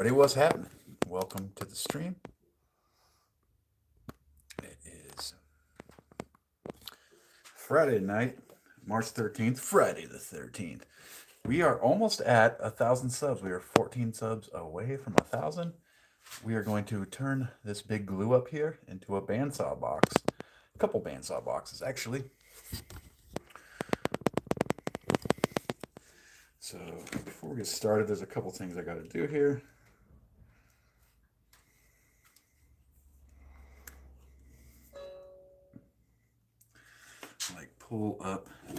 But what's happening? Welcome to the stream. It is Friday night, March 13th, Friday the 13th. We are almost at 1,000 subs. We are 14 subs away from 1,000. We are going to turn this big glue up here into a bandsaw box. A couple bandsaw boxes, actually. So before we get started, there's a couple things I got to do here. Like pull up a let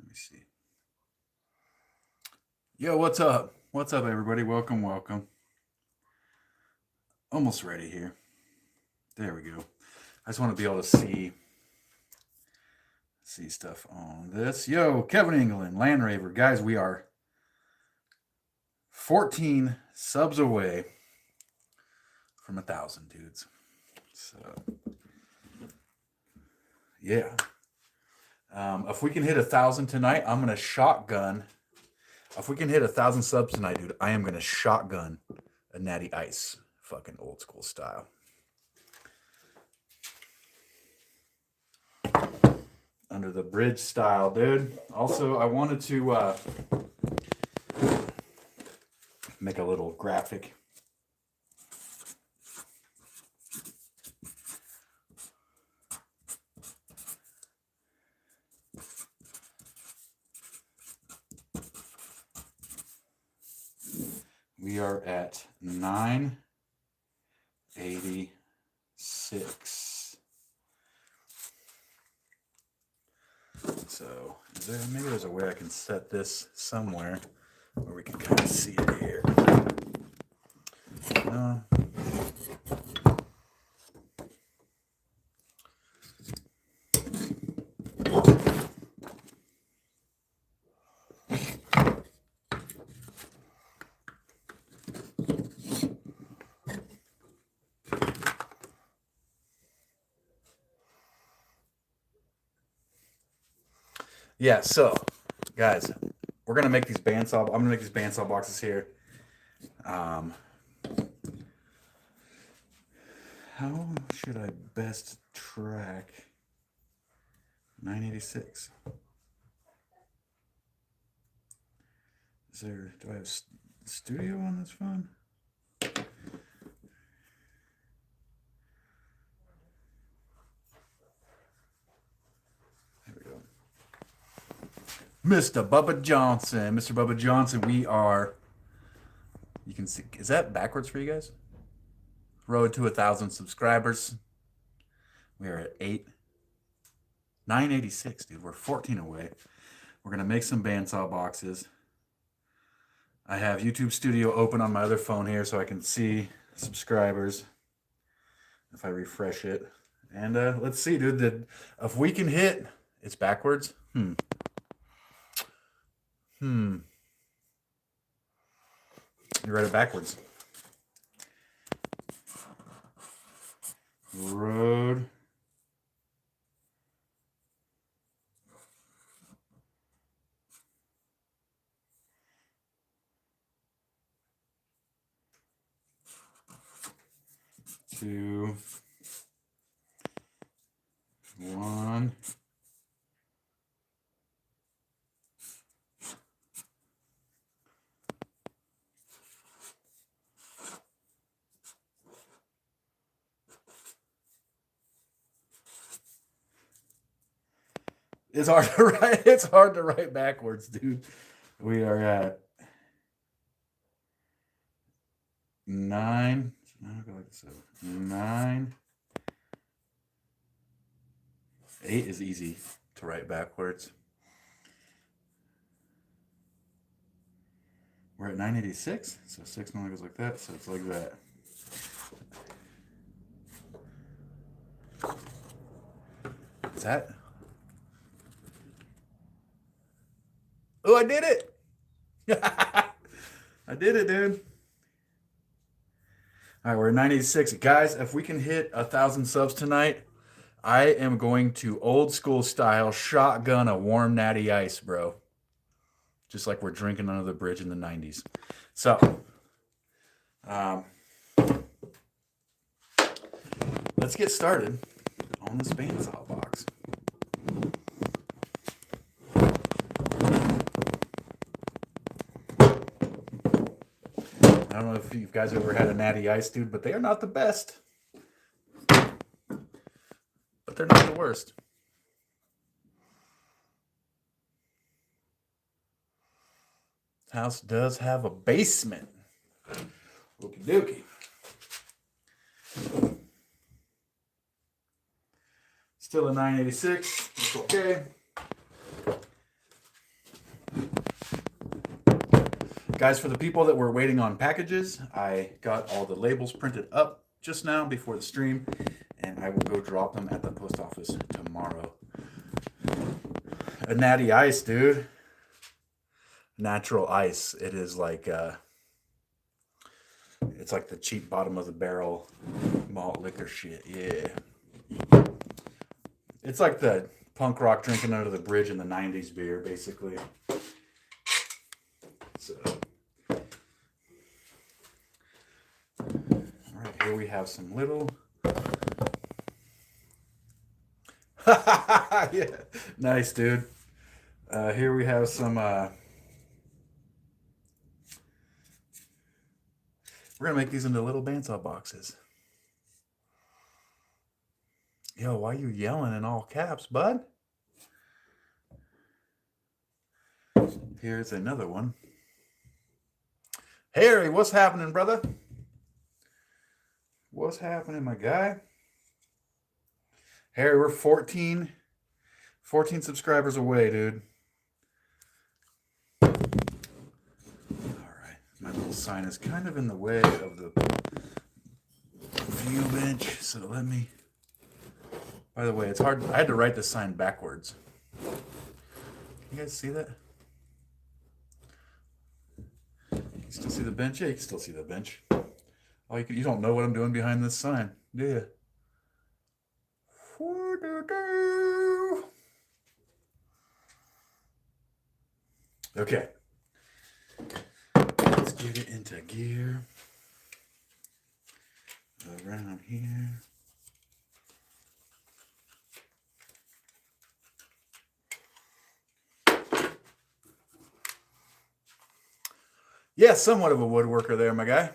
me see. Yo, what's up? What's up, everybody? Welcome, welcome. Almost ready here. There we go. I just want to be able to see stuff on this. Yo, Kevin England, Land Raver. Guys, we are 14 subs away from 1,000 dudes. So, yeah. If we can hit 1,000 tonight, I'm going to shotgun. If we can hit 1,000 subs tonight, dude, I am going to shotgun a Natty Ice. Fucking old school style. Under the bridge style, dude. Also, I wanted to make a little graphic. We are at 986. So, maybe there's a way I can set this somewhere where we can kind of see it here. Yeah, so guys, we're gonna make these bandsaw. I'm gonna make these bandsaw boxes here. How should I best track 986? Do I have studio on this phone? Mr. Bubba Johnson. Mr. Bubba Johnson, we are, you can see, is that backwards for you guys? Road to 1,000 subscribers. We are at 986, dude. We're 14 away. We're going to make some bandsaw boxes. I have YouTube Studio open on my other phone here so I can see subscribers if I refresh it. And let's see, dude, if we can hit, it's backwards. You write it backwards. Road to 1. It's hard to write. It's hard to write backwards, dude. We are at 9. 9. 8 is easy to write backwards. We're at 986, so 6 normally goes like that, so it's like that. Is that? Oh, I did it! I did it, dude. All right, we're at 986. Guys, if we can hit 1,000 subs tonight, I am going to old school style shotgun a warm natty ice, bro. Just like we're drinking under the bridge in the 90s. So, let's get started on this bandsaw box. I don't know if you guys ever had a natty ice, dude, but they are not the best. But they're not the worst. House does have a basement. Okie dokie. Still a 986. It's okay. Guys, for the people that were waiting on packages, I got all the labels printed up just now before the stream, and I will go drop them at the post office tomorrow. A natty ice, dude. Natural ice. It is like it's like the cheap bottom of the barrel malt liquor shit. Yeah. It's like the punk rock drinking under the bridge in the 90s beer, basically. So, all right, here we have some little. Yeah, nice, dude. Here we have some. We're gonna make these into little bandsaw boxes. Yo, why are you yelling in all caps, bud? Here's another one. Harry, what's happening, brother? What's happening, my guy? Harry, we're 14 subscribers away, dude. All right. My little sign is kind of in the way of the view bench, so let me... By the way, it's hard. I had to write this sign backwards. You guys see that? You still see the bench? Yeah, you can still see the bench. Oh, you don't know what I'm doing behind this sign, do you? Okay. Let's get it into gear. Around here. Yeah, somewhat of a woodworker there, my guy.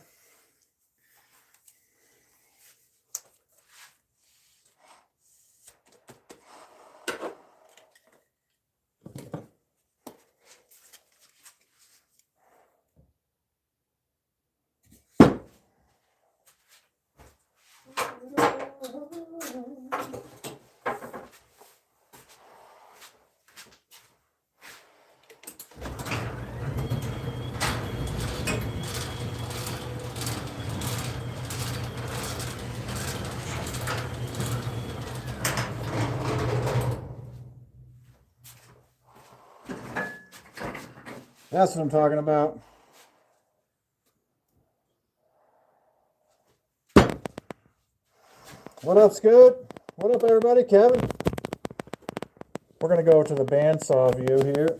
That's what I'm talking about. What up, Scoot? What up, everybody? Kevin? We're going to go to the bandsaw view here.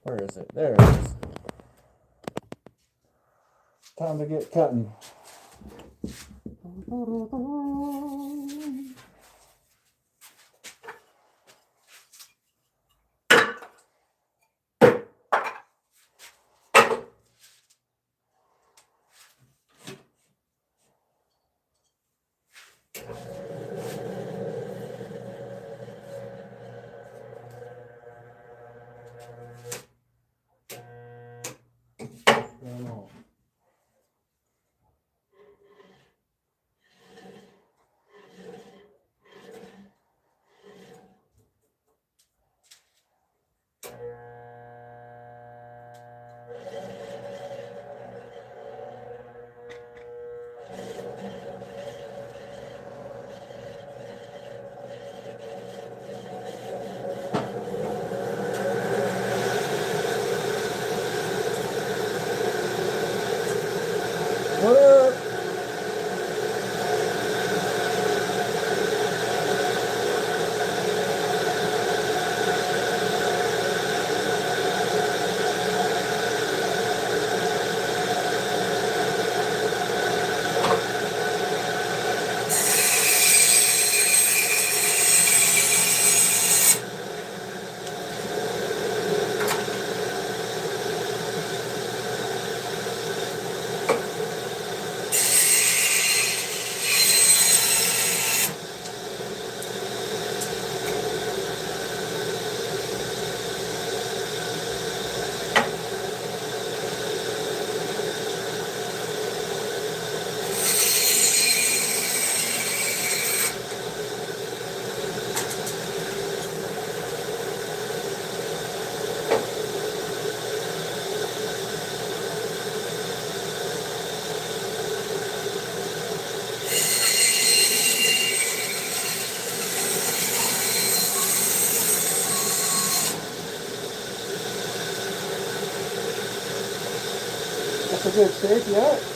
Where is it? There it is. Time to get cutting. That's a good shape, yeah.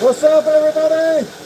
What's up, everybody?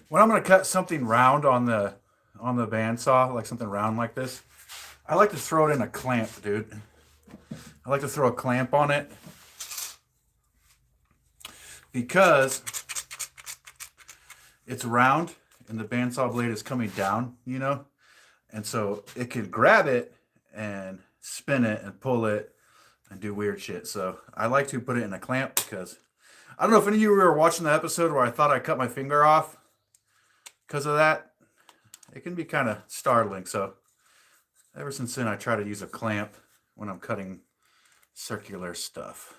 when I'm going to cut something round on the bandsaw, like something round like this, I like to throw it in a clamp, dude. I like to throw a clamp on it because it's round and the bandsaw blade is coming down, you know? And so it can grab it and spin it and pull it and do weird shit. So I like to put it in a clamp because I don't know if any of you were watching the episode where I thought I cut my finger off because of that. It can be kind of startling. So ever since then, I try to use a clamp when I'm cutting circular stuff.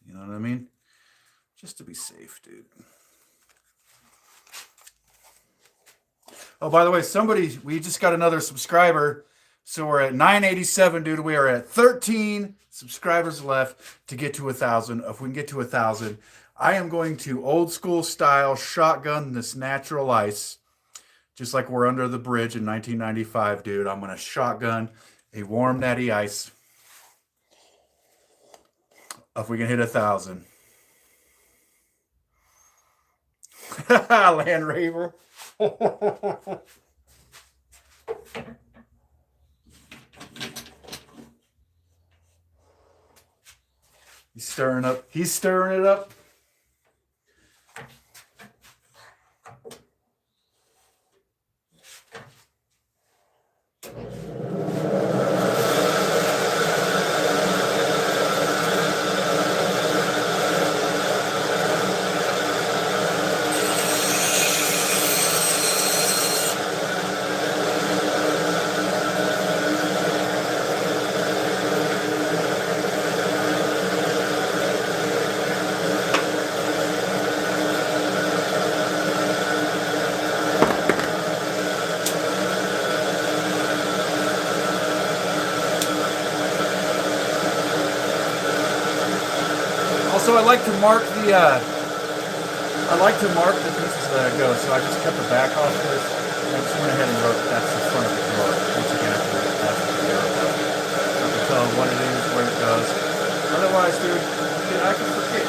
You know what I mean? Just to be safe, dude. Oh, by the way, we just got another subscriber. So we're at 987, dude. We are at 13 subscribers left to get to 1,000. If we can get to 1,000, I am going to old school style shotgun this natural ice. Just like we're under the bridge in 1995, dude. I'm going to shotgun a warm natty ice. If we can hit 1,000. Land Raver. He's stirring up. He's stirring it up. Also, I like to mark the pieces that I go. So I just cut the back off this, and I just went ahead and wrote that's the front of the drawer. Once again, that's what the drawer does. I can tell what it is, where it goes. Otherwise, dude, I can forget.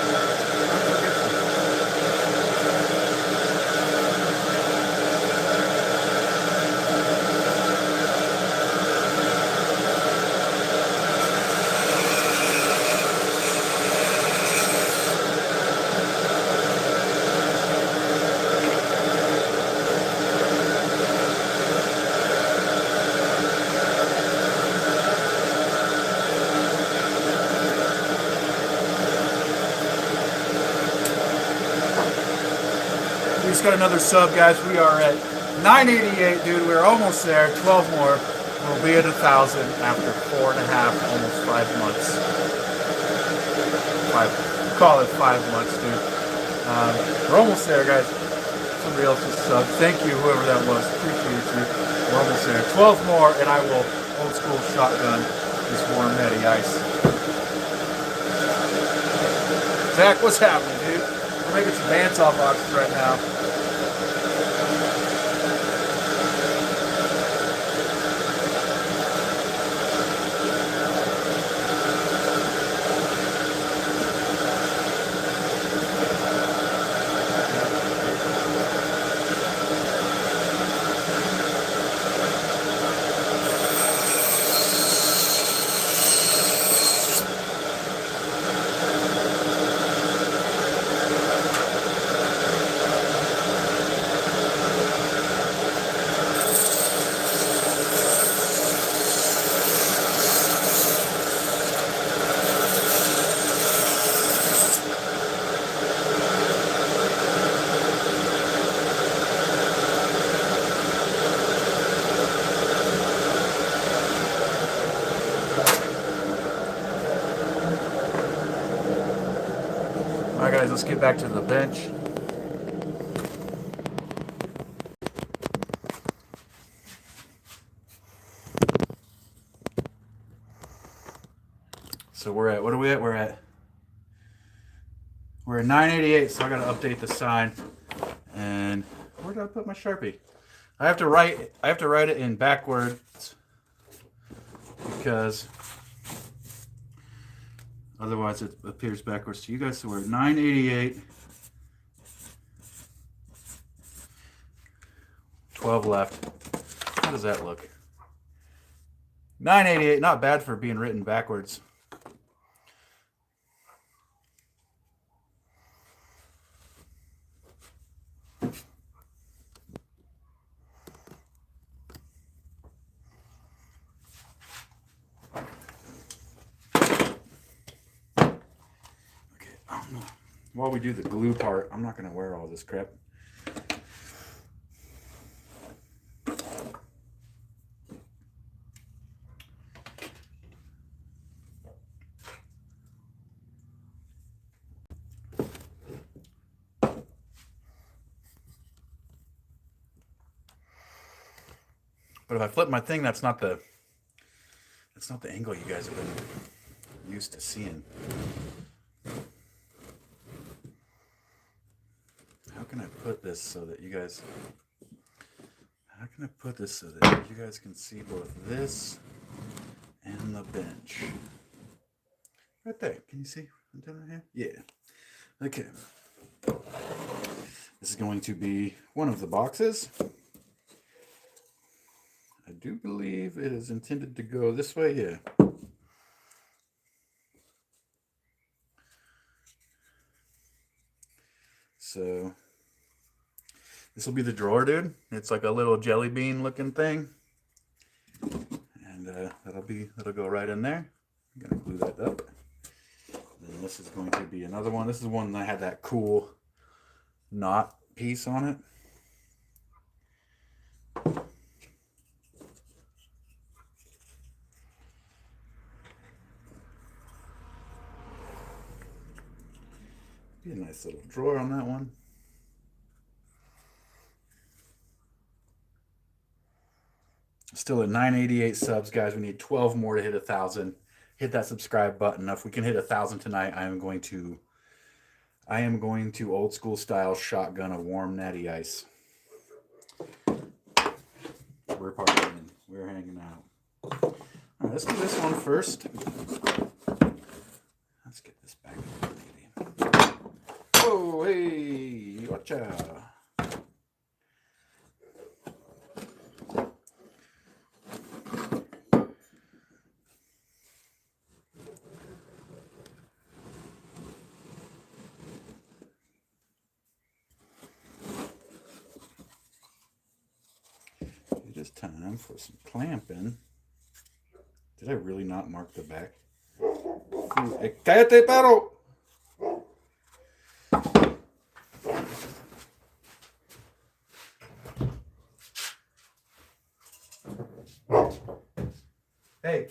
We just got another sub, guys. We are at 988, dude. We're almost there. 12 more. We'll be at 1,000 after 4.5, almost 5 months. Call it 5 months, dude. We're almost there, guys. Somebody else just subbed. Thank you, whoever that was. Appreciate you. We're almost there. 12 more, and I will old school shotgun this warm natty ice. Zach, what's happening, dude? We're making some bandsaw boxes right now. Alright guys, let's get back to the bench. So we're at, what are we at? We're at 988, so I gotta update the sign. And where did I put my Sharpie? I have to write it in backwards because otherwise it appears backwards to you guys. So we're at 988. 12 left. How does that look? 988, not bad for being written backwards. While we do the glue part, I'm not going to wear all this crap. But if I flip my thing, that's not the angle you guys have been used to seeing. How can I put this so that you guys can see both this and the bench? Right there. Can you see what I'm doing here? Yeah. Okay. This is going to be one of the boxes. I do believe it is intended to go this way, yeah. So this will be the drawer, dude. It's like a little jelly bean looking thing. And that'll go right in there. I'm gonna glue that up. And then this is going to be another one. This is one that had that cool knot piece on it. Be a nice little drawer on that one. Still at 988 subs, guys. We need 12 more to hit 1,000. Hit that subscribe button. If we can hit 1,000 tonight, I am going to old school style shotgun a warm natty ice. We're partying. We're hanging out. All right, let's do this one first. Let's get this back. Whoa, hey, watcha. It is time for some clamping. Did I really not mark the back? Cállate, perro! Hey.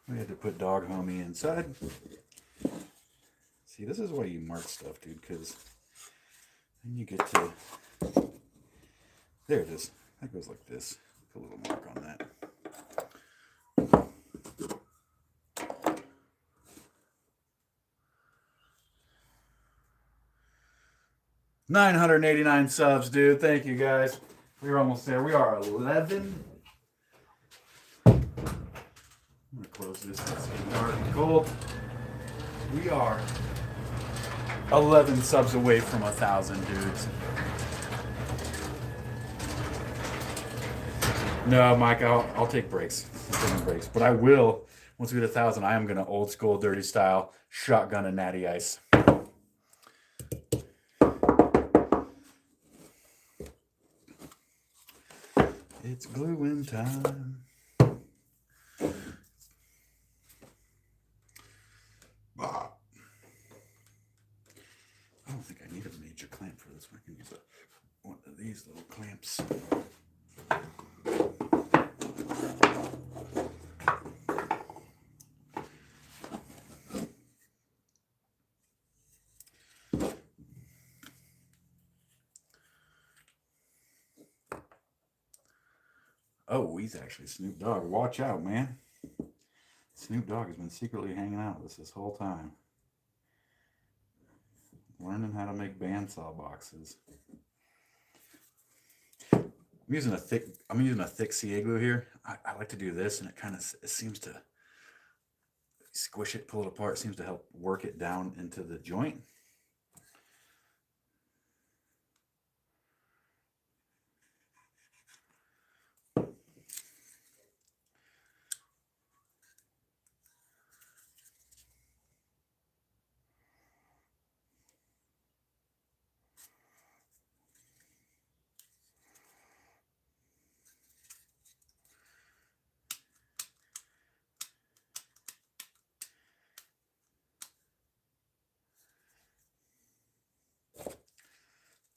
We had to put dog homie inside. See, this is why you mark stuff, dude, because then you get to... There it is. That goes like this. Put a little mark on that. $989 subs, dude. Thank you, guys. We're almost there. We are 11. I'm gonna close this. It's getting dark and cold. We are 11 subs away from 1,000, dudes. No, Mike, I'll take breaks. I'm taking breaks, but I will. Once we hit 1,000, I am gonna old school, dirty style shotgun and natty ice. It's gluing time. I don't think I need a major clamp for this one. I can use one of these little clamps. Oh, he's actually Snoop Dogg. Watch out, man. Snoop Dogg has been secretly hanging out with us this whole time. Learning how to make bandsaw boxes. I'm using a thick CA glue here. I like to do this, and it seems to squish it, pull it apart. It seems to help work it down into the joint.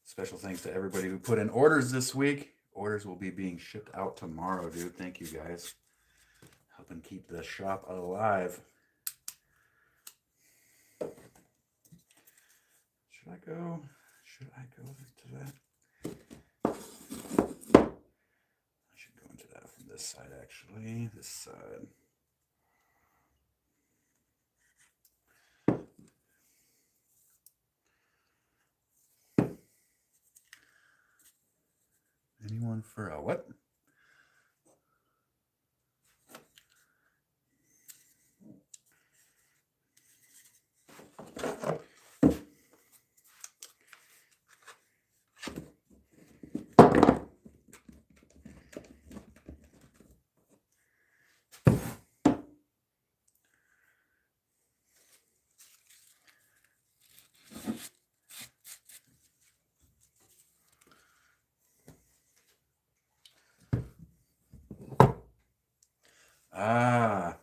Special thanks to everybody who put in orders this week. Orders will be being shipped out tomorrow, dude. Thank you guys. Helping keep the shop alive. Should I go to that? I should go into that from this side, actually. This side. Anyone for a what? Ah,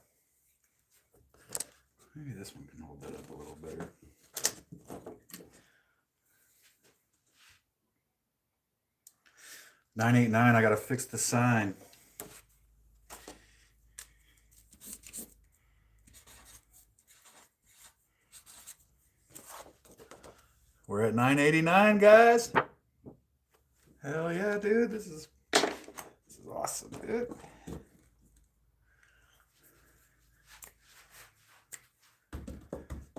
maybe this one can hold that up a little better. $9.89. I gotta fix the sign. We're at $9.89, guys. Hell yeah, dude! This is awesome, dude.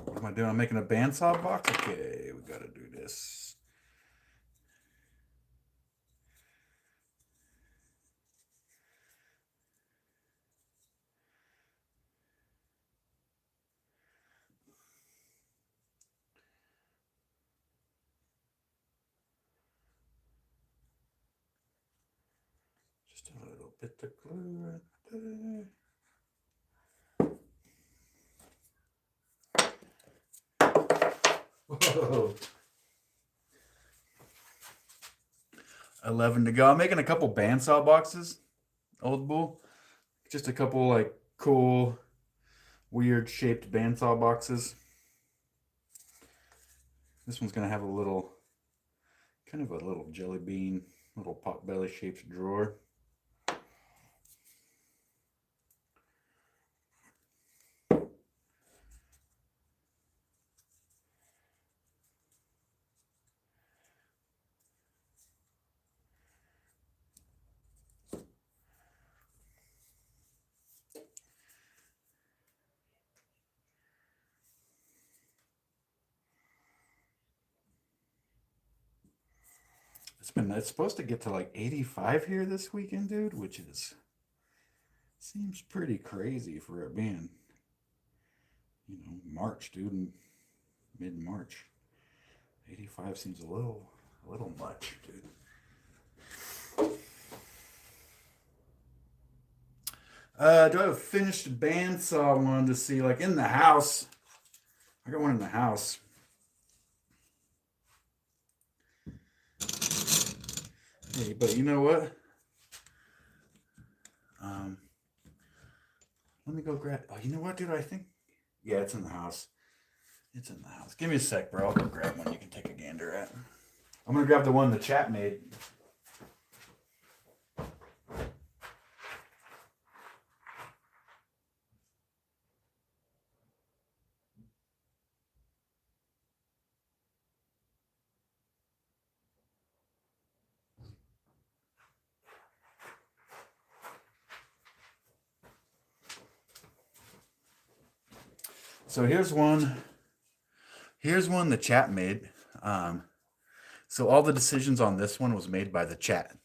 What am I doing? I'm making a bandsaw box? Okay, we gotta do this. Just a little bit of glue right there. Whoa. 11 to go. I'm making a couple bandsaw boxes, old bull. Just a couple like cool, weird shaped bandsaw boxes. This one's gonna have a little, kind of a little jelly bean, little pot belly shaped drawer. It's supposed to get to like 85 here this weekend, dude, which seems pretty crazy for it being, March, dude, mid-March. 85 seems a little much, dude. Do I have a finished bandsaw one to see, like in the house? I got one in the house. Hey, but you know what? Let me go grab. Oh, you know what, dude? I think. Yeah, it's in the house. It's in the house. Give me a sec, bro. I'll go grab one you can take a gander at. I'm gonna grab the one the chat made. So here's one Here's one the chat made. So all the decisions on this one was made by the chat.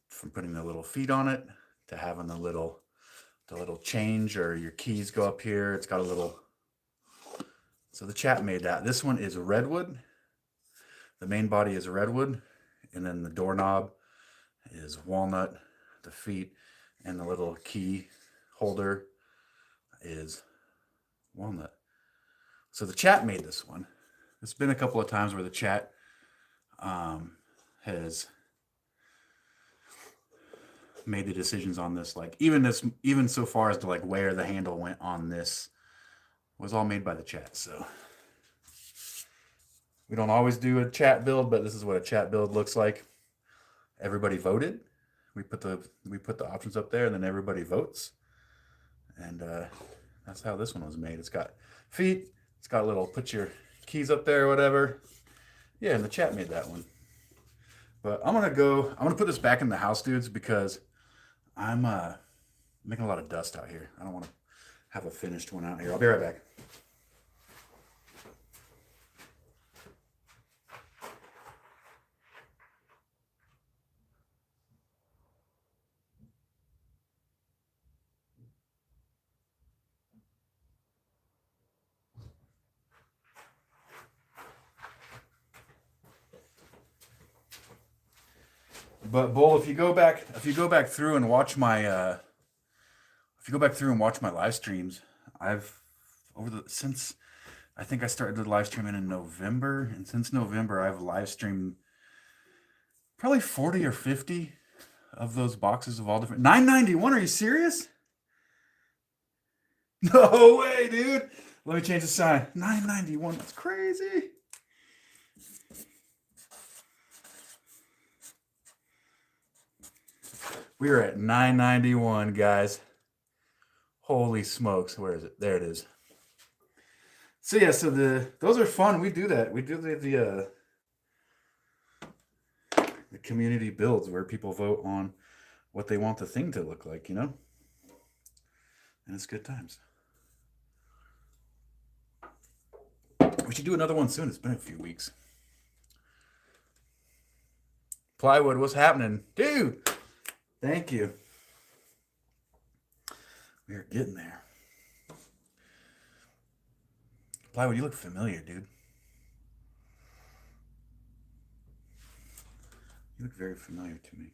From putting the little feet on it to having the little change, or your keys go up here. It's got a little. So the chat made that. This one is redwood. The main body is redwood, and then the doorknob is walnut. The feet and the little key holder is walnut. So the chat made this one. There's been a couple of times where the chat has made the decisions on this, like even so far as to like where the handle went on this was all made by the chat. So we don't always do a chat build, but this is what a chat build looks like. Everybody voted. We put the options up there, and then everybody votes, and that's how this one was made. It's got feet. It's got a little put your keys up there or whatever. Yeah, and the chat made that one. But I'm gonna put this back in the house, dudes, because I'm making a lot of dust out here. I don't want to have a finished one out here. I'll be right back. But Bull, if you go back through and watch my live streams, since I think I started live streaming in November, and since November I've live streamed probably 40 or 50 of those boxes of all different. 991, are you serious? No way, dude. Let me change the sign. 991, that's crazy. We are at 991, guys. Holy smokes. Where is it? There it is. So yeah, so those are fun. We do that. We do the community builds where people vote on what they want the thing to look like, you know? And it's good times. We should do another one soon. It's been a few weeks. Plywood, what's happening? Dude! Thank you. We are getting there. Plywood, you look familiar, dude. You look very familiar to me.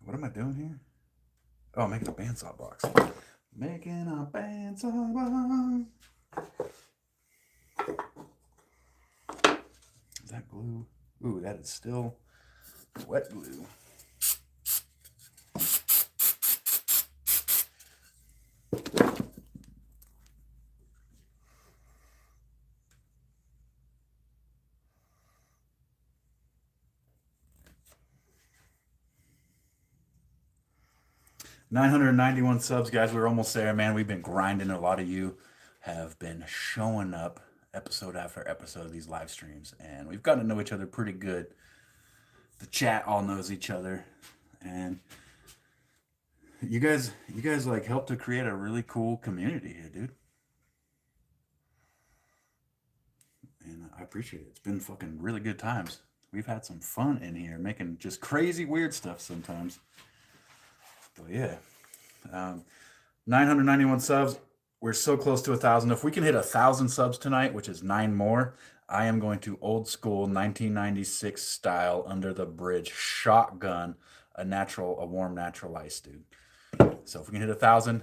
What am I doing here? Oh, I'm making a bandsaw box. Making a bandsaw box. Is that glue? Ooh, that is still wet glue. $991 subs, guys. We're almost there, man. We've been grinding. A lot of you have been showing up episode after episode of these live streams, and we've gotten to know each other pretty good. The chat all knows each other, and you guys like helped to create a really cool community here, dude. And I appreciate it. It's been fucking really good times. We've had some fun in here, making just crazy weird stuff sometimes. But yeah, 991 subs. We're so close to 1,000. If we can hit 1,000 subs tonight, which is 9 more, I am going to old school 1996 style under the bridge shotgun a warm natural ice, dude. So if we can hit 1,000,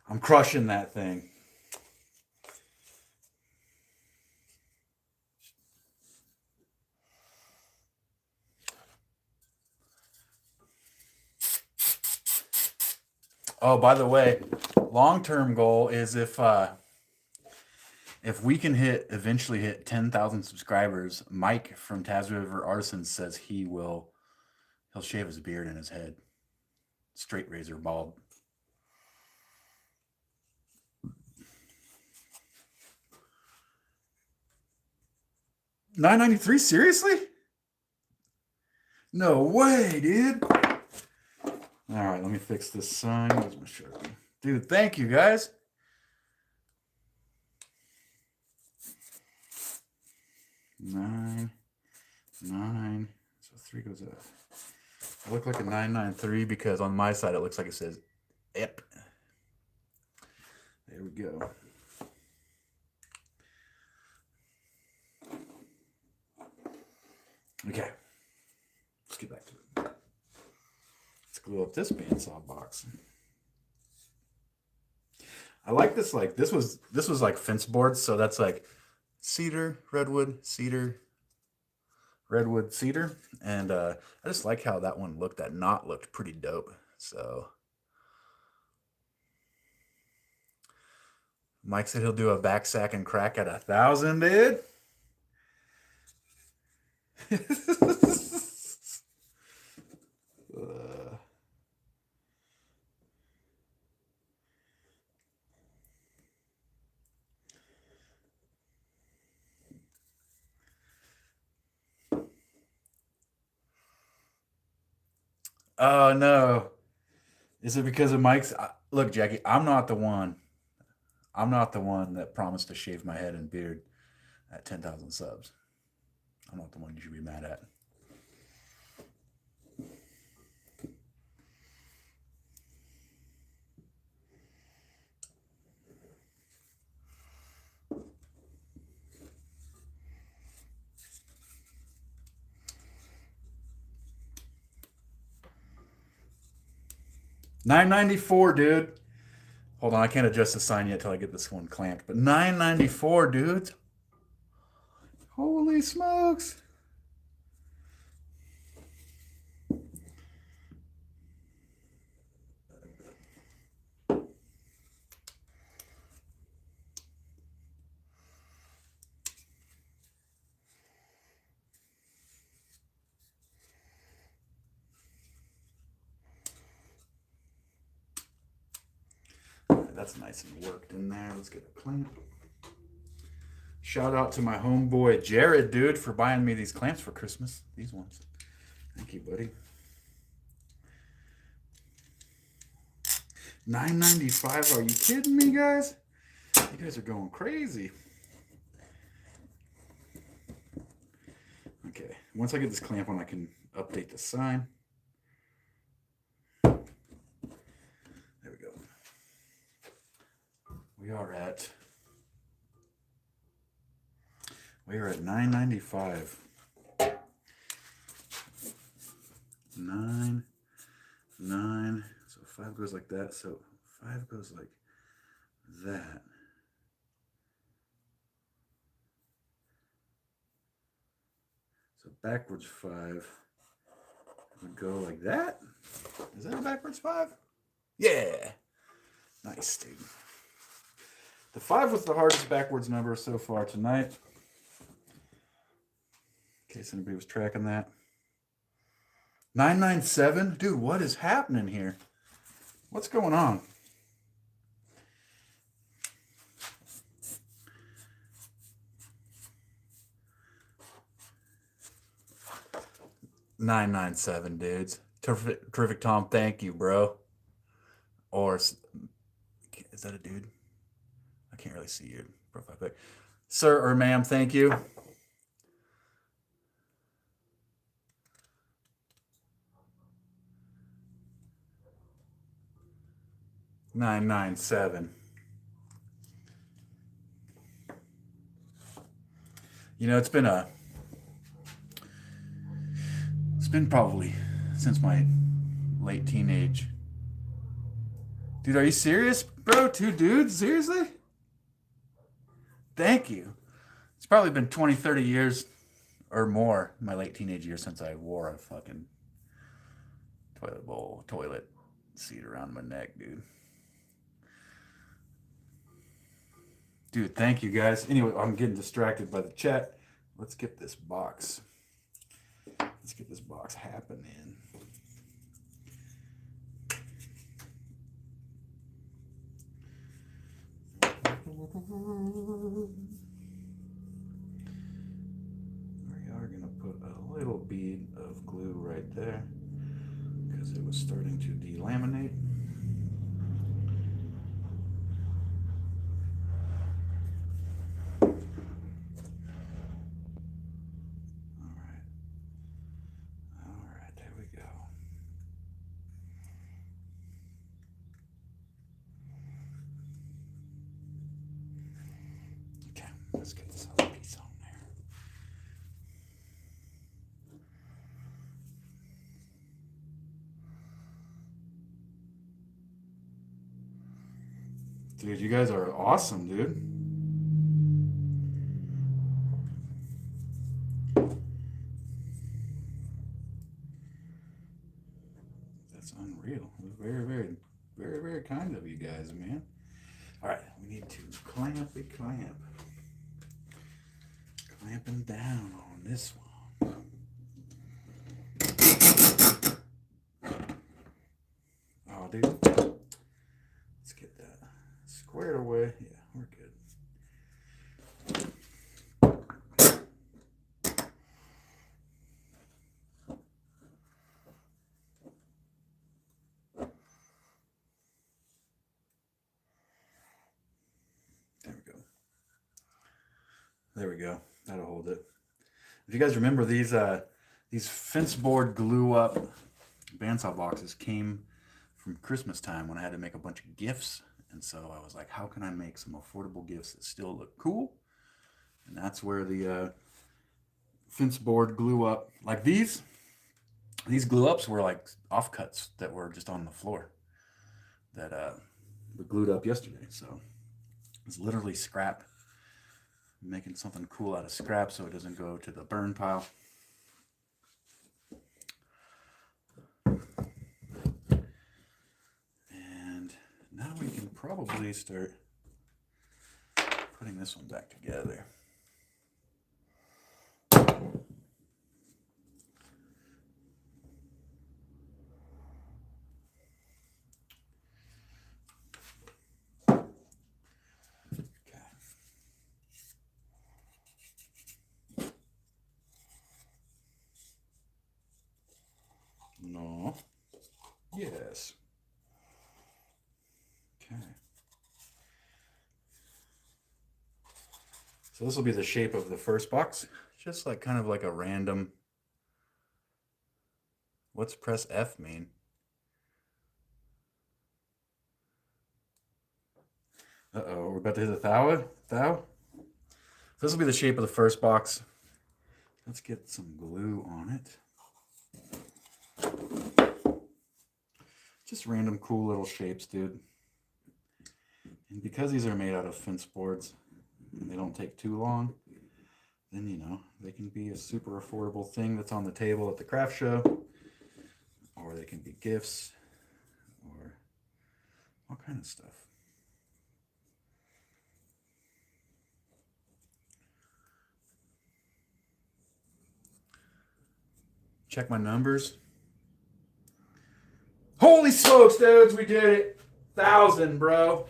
I'm crushing that thing. Oh, by the way, long-term goal is if we can eventually hit 10,000 subscribers, Mike from Taz River Artisans says he'll shave his beard and his head. Straight razor bald. $993, seriously? No way, dude. All right, let me fix this sign. Where's my Sharpie? Dude, thank you, guys. 9, 9. So 3 goes up. I look like a 993 because on my side it looks like it says "ep." There we go. Okay, let's get back to it. Let's glue up this bandsaw box. I like this. Like this was like fence boards, so that's like cedar, redwood, cedar, redwood, cedar, and I just like how that one looked. That knot looked pretty dope. So Mike said he'll do a back sack and crack at 1,000, dude. Oh no. Is it because of Mike's? Look, Jackie, I'm not the one. I'm not the one that promised to shave my head and beard at 10,000 subs. I'm not the one you should be mad at. $9.94, dude. Hold on, I can't adjust the sign yet till I get this one clamped. But $9.94, dudes. Holy smokes. That's nice and worked in there. Let's get a clamp. Shout out to my homeboy Jared, dude, for buying me these clamps for Christmas. These ones. Thank you, buddy. $9.95. Are you kidding me, guys? You guys are going crazy. Okay. Once I get this clamp on, I can update the sign. There we go. We are at $9.95. 9, 9. So 5 goes like that. So 5 goes like that. So backwards 5 would go like that. Is that a backwards 5? Yeah. Nice, dude. The 5 was the hardest backwards number so far tonight. In case anybody was tracking that. 997? Dude, what is happening here? What's going on? $997, dudes. Terrific Tom, thank you, bro. Or is that a dude? I can't really see your profile pic. Sir or ma'am, thank you. $997. You know, it's been probably since my late teenage. Dude, are you serious, bro? 2 dudes? Seriously? Thank you. It's probably been 20, 30 years or more, my late teenage years, since I wore a fucking toilet seat around my neck, dude. Dude, thank you, guys. Anyway, I'm getting distracted by the chat. Let's get this box. Let's get this box happening. We are going to put a little bead of glue right there because it was starting to delaminate. Dude, you guys are awesome, dude. That's unreal. Very, very, very, very kind of you guys, man. All right, we need to clamp. Clamping down on this one. Oh, dude. Let's get that squared away. Yeah, we're good. There we go. That'll hold it. If you guys remember, these fence board glue up bandsaw boxes came from Christmas time when I had to make a bunch of gifts. And so I was like, how can I make some affordable gifts that still look cool? And that's where the fence board glue up, like these glue ups were like offcuts that were just on the floor that were glued up yesterday. So it's literally scrap. Making something cool out of scrap so it doesn't go to the burn pile. And now we can probably start putting this one back together. No. Yes. Okay. So this will be the shape of the first box. Just like kind of like a random. What's press F mean? Uh-oh, we're about to hit a thou. So this will be the shape of the first box. Let's get some glue on it. Just random cool little shapes, dude. And because these are made out of fence boards and they don't take too long, then you know, they can be a super affordable thing that's on the table at the craft show, or they can be gifts, or all kind of stuff. Check my numbers. Holy smokes, dudes, we did it. 1,000, bro.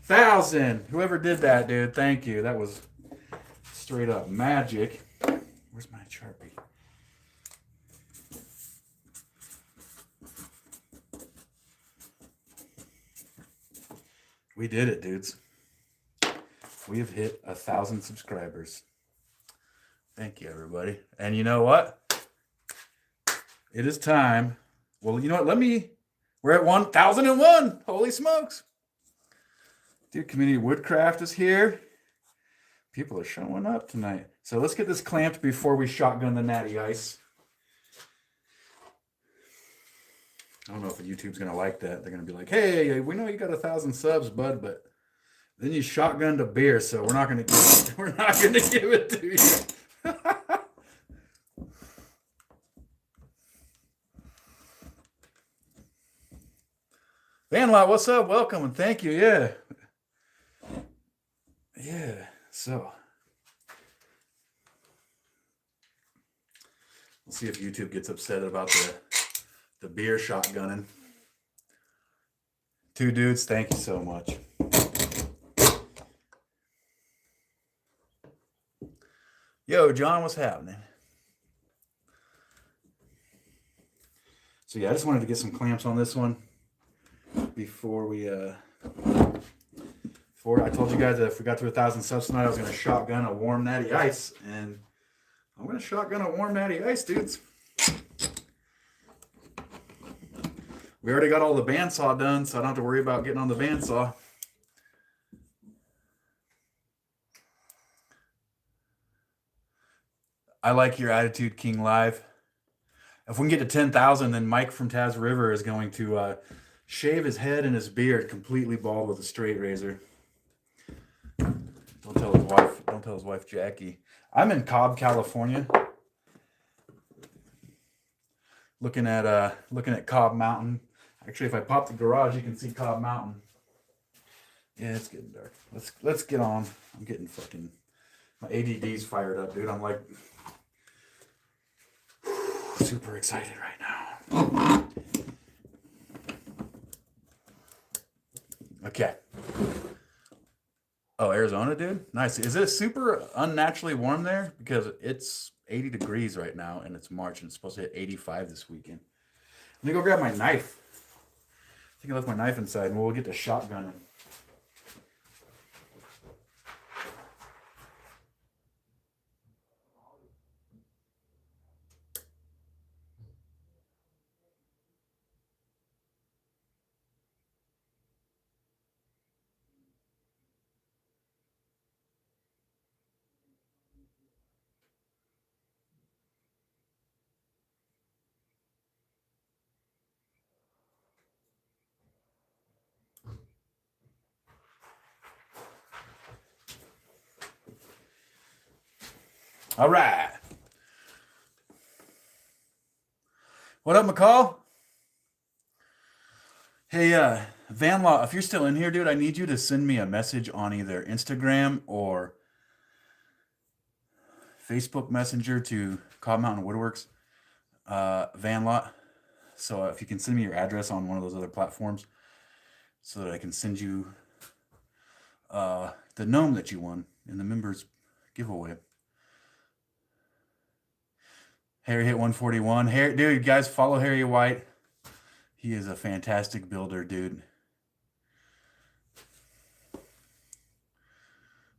1,000. Whoever did that, dude, thank you. That was straight up magic. Where's my Sharpie? We did it, dudes. We have hit 1,000 subscribers. Thank you, everybody. And you know what? It is time. Well, you know what? We're at 1,001. Holy smokes. Dude, Community Woodcraft is here. People are showing up tonight. So let's get this clamped before we shotgun the natty ice. I don't know if YouTube's going to like that. They're going to be like, hey, we know you got 1,000 subs, bud, but then you shotgunned a beer, so we're not going to give it to you. Vanlot, what's up? Welcome and thank you. Yeah. So we'll see if YouTube gets upset about the beer shotgunning. 2 dudes, thank you so much. Yo, John, what's happening? So yeah, I just wanted to get some clamps on this one before I told you guys that if we got to 1,000 subs tonight, I was going to shotgun a warm natty ice, and I'm going to shotgun a warm natty ice, dudes. We already got all the bandsaw done, so I don't have to worry about getting on the bandsaw. I like your attitude, King Live. If we can get to 10,000, then Mike from Taz River is going to shave his head and his beard completely bald with a straight razor. Don't tell his wife. Don't tell his wife Jackie. I'm in Cobb, California. Looking at Cobb Mountain. Actually, if I pop the garage, you can see Cobb Mountain. Yeah, it's getting dark. Let's get on. I'm getting fucking, my ADD's fired up, dude. I'm like super excited right now. Okay. Oh, Arizona, dude? Nice. Is it super unnaturally warm there? Because it's 80 degrees right now, and it's March, and it's supposed to hit 85 this weekend. Let me go grab my knife. I think I left my knife inside, and we'll get to shotgunning. All right. What up, McCall? Hey, Van Law, if you're still in here, dude, I need you to send me a message on either Instagram or Facebook Messenger to Cobb Mountain Woodworks, Van Law. So if you can send me your address on one of those other platforms so that I can send you the gnome that you won in the members giveaway. Harry hit 141. Harry, dude, you guys follow Harry White. He is a fantastic builder, dude.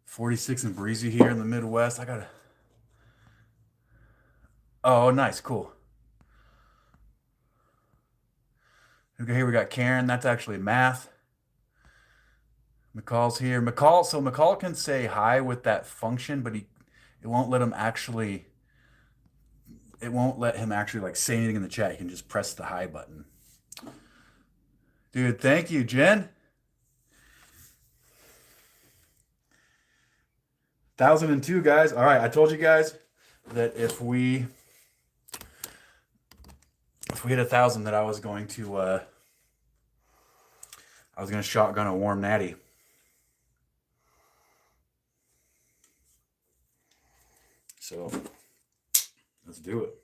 46 and breezy here in the Midwest. I gotta. Oh, nice, cool. Okay, here we got Karen. That's actually math. McCall's here. So McCall can say hi with that function, but it won't let him actually. It won't let him actually like say anything in the chat. He can just press the hi button. Dude, thank you, Jen. 1,002 guys. All right, I told you guys that if we hit 1,000, that I was going to shotgun a warm natty. So let's do it.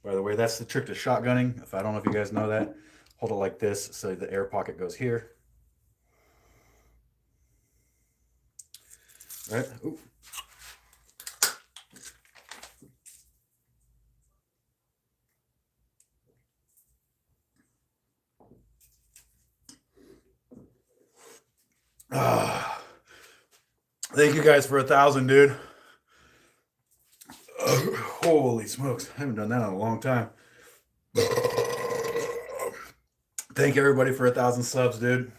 By the way, that's the trick to shotgunning. I don't know if you guys know that. Hold it like this so the air pocket goes here. All right. Ooh. Thank you guys for 1,000, dude. Holy smokes. I haven't done that in a long time. Thank everybody for 1,000 subs, dude.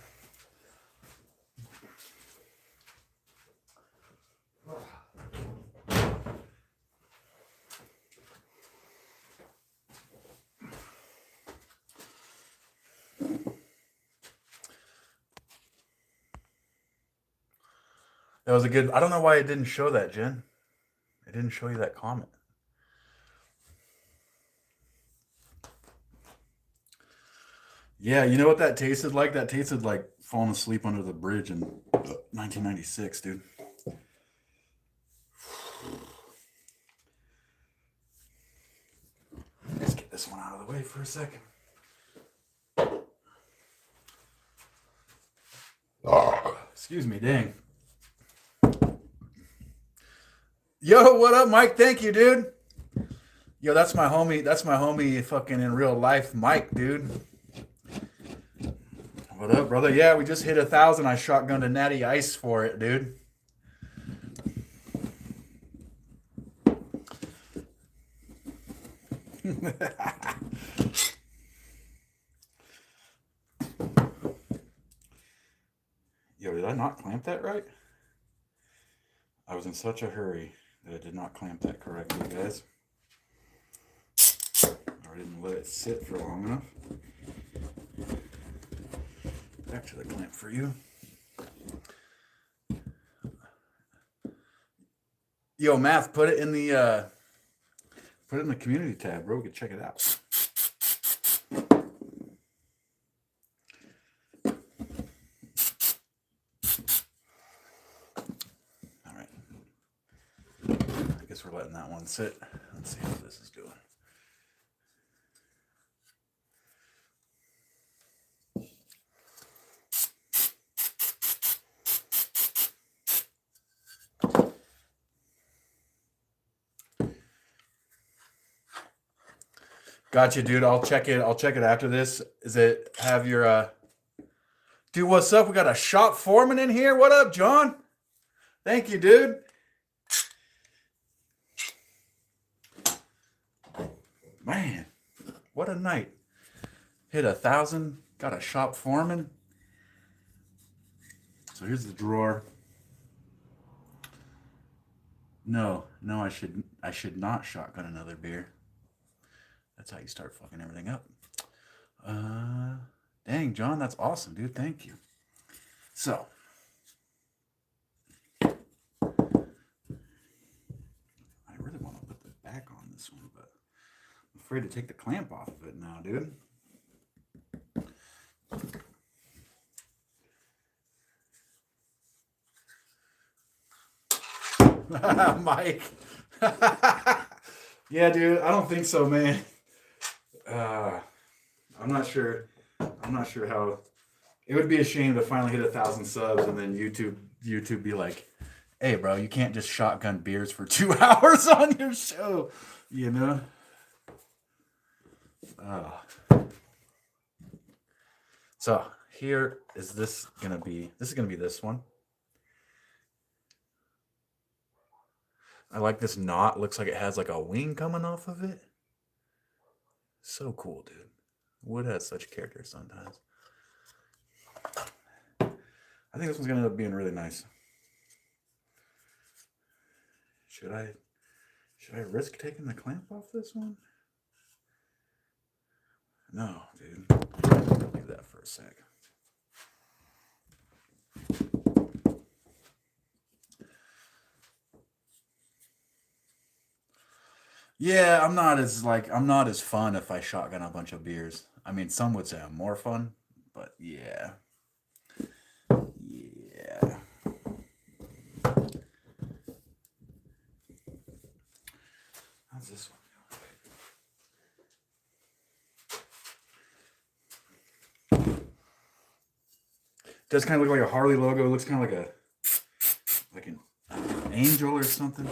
That was a good. I don't know why it didn't show that, Jen. It didn't show you that comment. Yeah, you know what that tasted like? That tasted like falling asleep under the bridge in 1996, dude. Let's get this one out of the way for a second. Oh, excuse me, dang. Yo, what up, Mike? Thank you, dude. Yo, that's my homie. That's my homie fucking in real life, Mike, dude. What up, brother? Yeah, we just hit 1,000. I shotgunned a natty ice for it, dude. Yo, did I not clamp that right? I was in such a hurry I did not clamp that correctly, guys. Or I didn't let it sit for long enough. Back to the clamp for you. Yo, Math, put it in the community tab, bro. We can check it out. All right. I guess we're letting that one sit. Let's see how this is doing. Gotcha, dude. I'll check it after this. Is it have your dude, what's up? We got a shop foreman in here. What up, John? Thank you, dude. Man, what a night. Hit 1,000, got a shop foreman. So here's the drawer. No, I should not shotgun another beer. That's how you start fucking everything up. Dang, John, that's awesome, dude. Thank you. So, I really want to put the back on this one, but I'm afraid to take the clamp off of it now, dude. Mike. Yeah, dude, I don't think so, man. I'm not sure how. It would be a shame to finally hit 1,000 subs and then YouTube be like, "Hey, bro, you can't just shotgun beers for 2 hours on your show," you know. So here is this gonna be. This is gonna be this one. I like this knot. Looks like it has like a wing coming off of it. So cool, dude. Wood has such character sometimes. I think this one's gonna end up being really nice. Should I risk taking the clamp off this one? No, dude. Leave that for a sec. Yeah, I'm not as fun if I shotgun a bunch of beers. I mean, some would say I'm more fun, but yeah. Yeah. How's this one going? Does kind of look like a Harley logo. It looks kind of like an angel or something.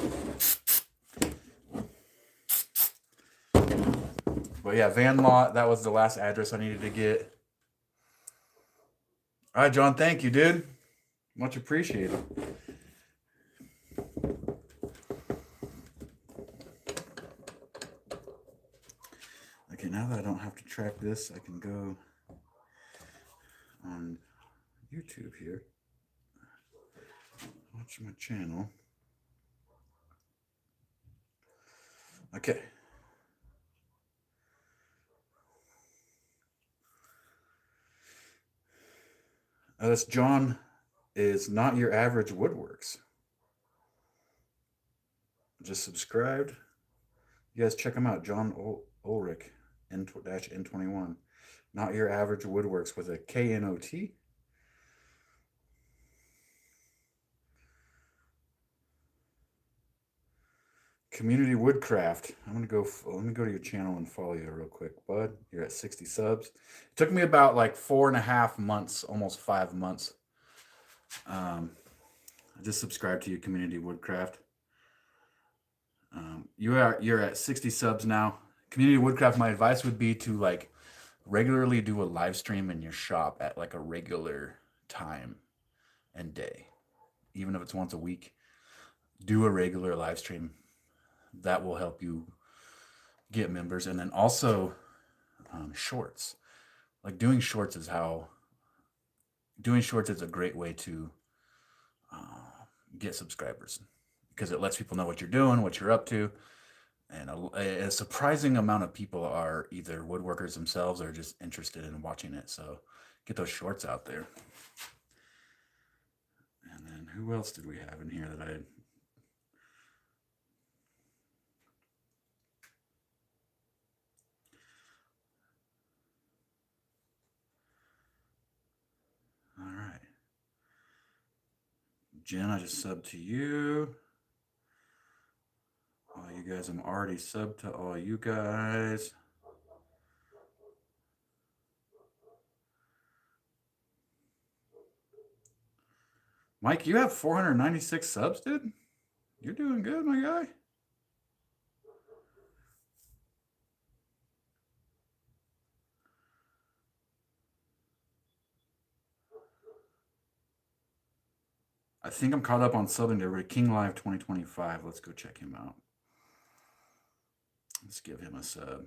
But yeah, Van Lot, that was the last address I needed to get. All right, John, thank you, dude. Much appreciated. Okay, now that I don't have to track this, I can go on YouTube here. Watch my channel. Okay. This John is Not Your Average Woodworks. Just subscribed. You guys check him out, John Ulrich, N-21. Not Your Average Woodworks with a K-N-O-T. Community Woodcraft. Let me go to your channel and follow you real quick, bud. You're at 60 subs. It took me about like 4.5 months, almost 5 months. I just subscribed to you, Community Woodcraft. You're at 60 subs now. Community Woodcraft, my advice would be to like regularly do a live stream in your shop at like a regular time and day. Even if it's once a week, do a regular live stream. That will help you get members. And then also shorts. Like doing shorts is a great way to get subscribers. because it lets people know what you're doing, what you're up to. And a surprising amount of people are either woodworkers themselves or just interested in watching it. So get those shorts out there. And then who else did we have in here that I... All right. Jen, I just subbed to you. All you guys, I'm already subbed to all you guys. Mike, you have 496 subs, dude? You're doing good, my guy. I think I'm caught up on subbing to King Live 2025. Let's go check him out. Let's give him a sub.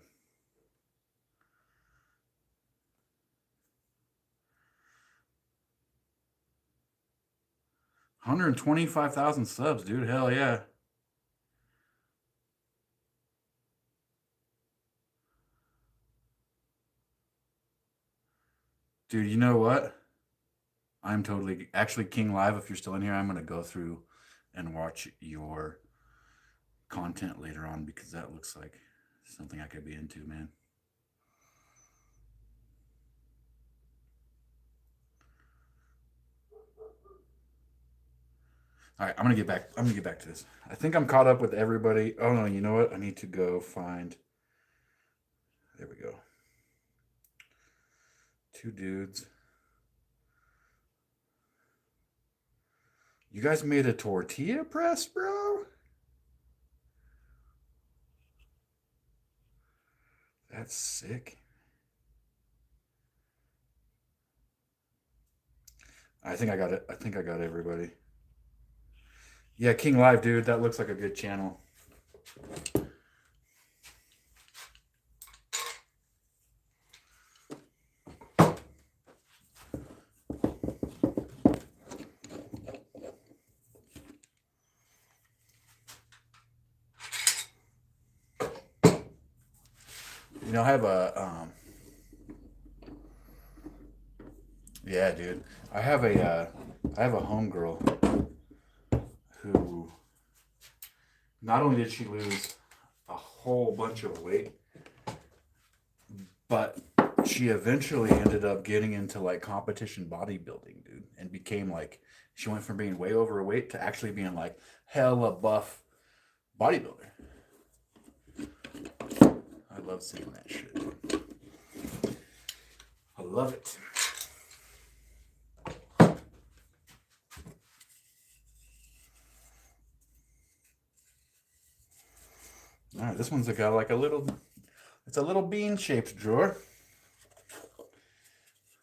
$125,000 subs, dude. Hell yeah. Dude, you know what? I'm totally... Actually, King Live, if you're still in here, I'm going to go through and watch your content later on because that looks like something I could be into, man. All right, I'm gonna get back to this. I think I'm caught up with everybody. Oh no, you know what? I need to go find. There we go. Two dudes. You guys made a tortilla press, bro? That's sick. I think I got it. I think I got everybody. Yeah, King Live, dude. That looks like a good channel. You know, I have a yeah, dude. I have a homegirl who not only did she lose a whole bunch of weight, but she eventually ended up getting into like competition bodybuilding, dude, and became like she went from being way overweight to actually being like hella buff bodybuilder. I love seeing that shit, dude. I love it. All right, this one's got like a little, it's a little bean-shaped drawer.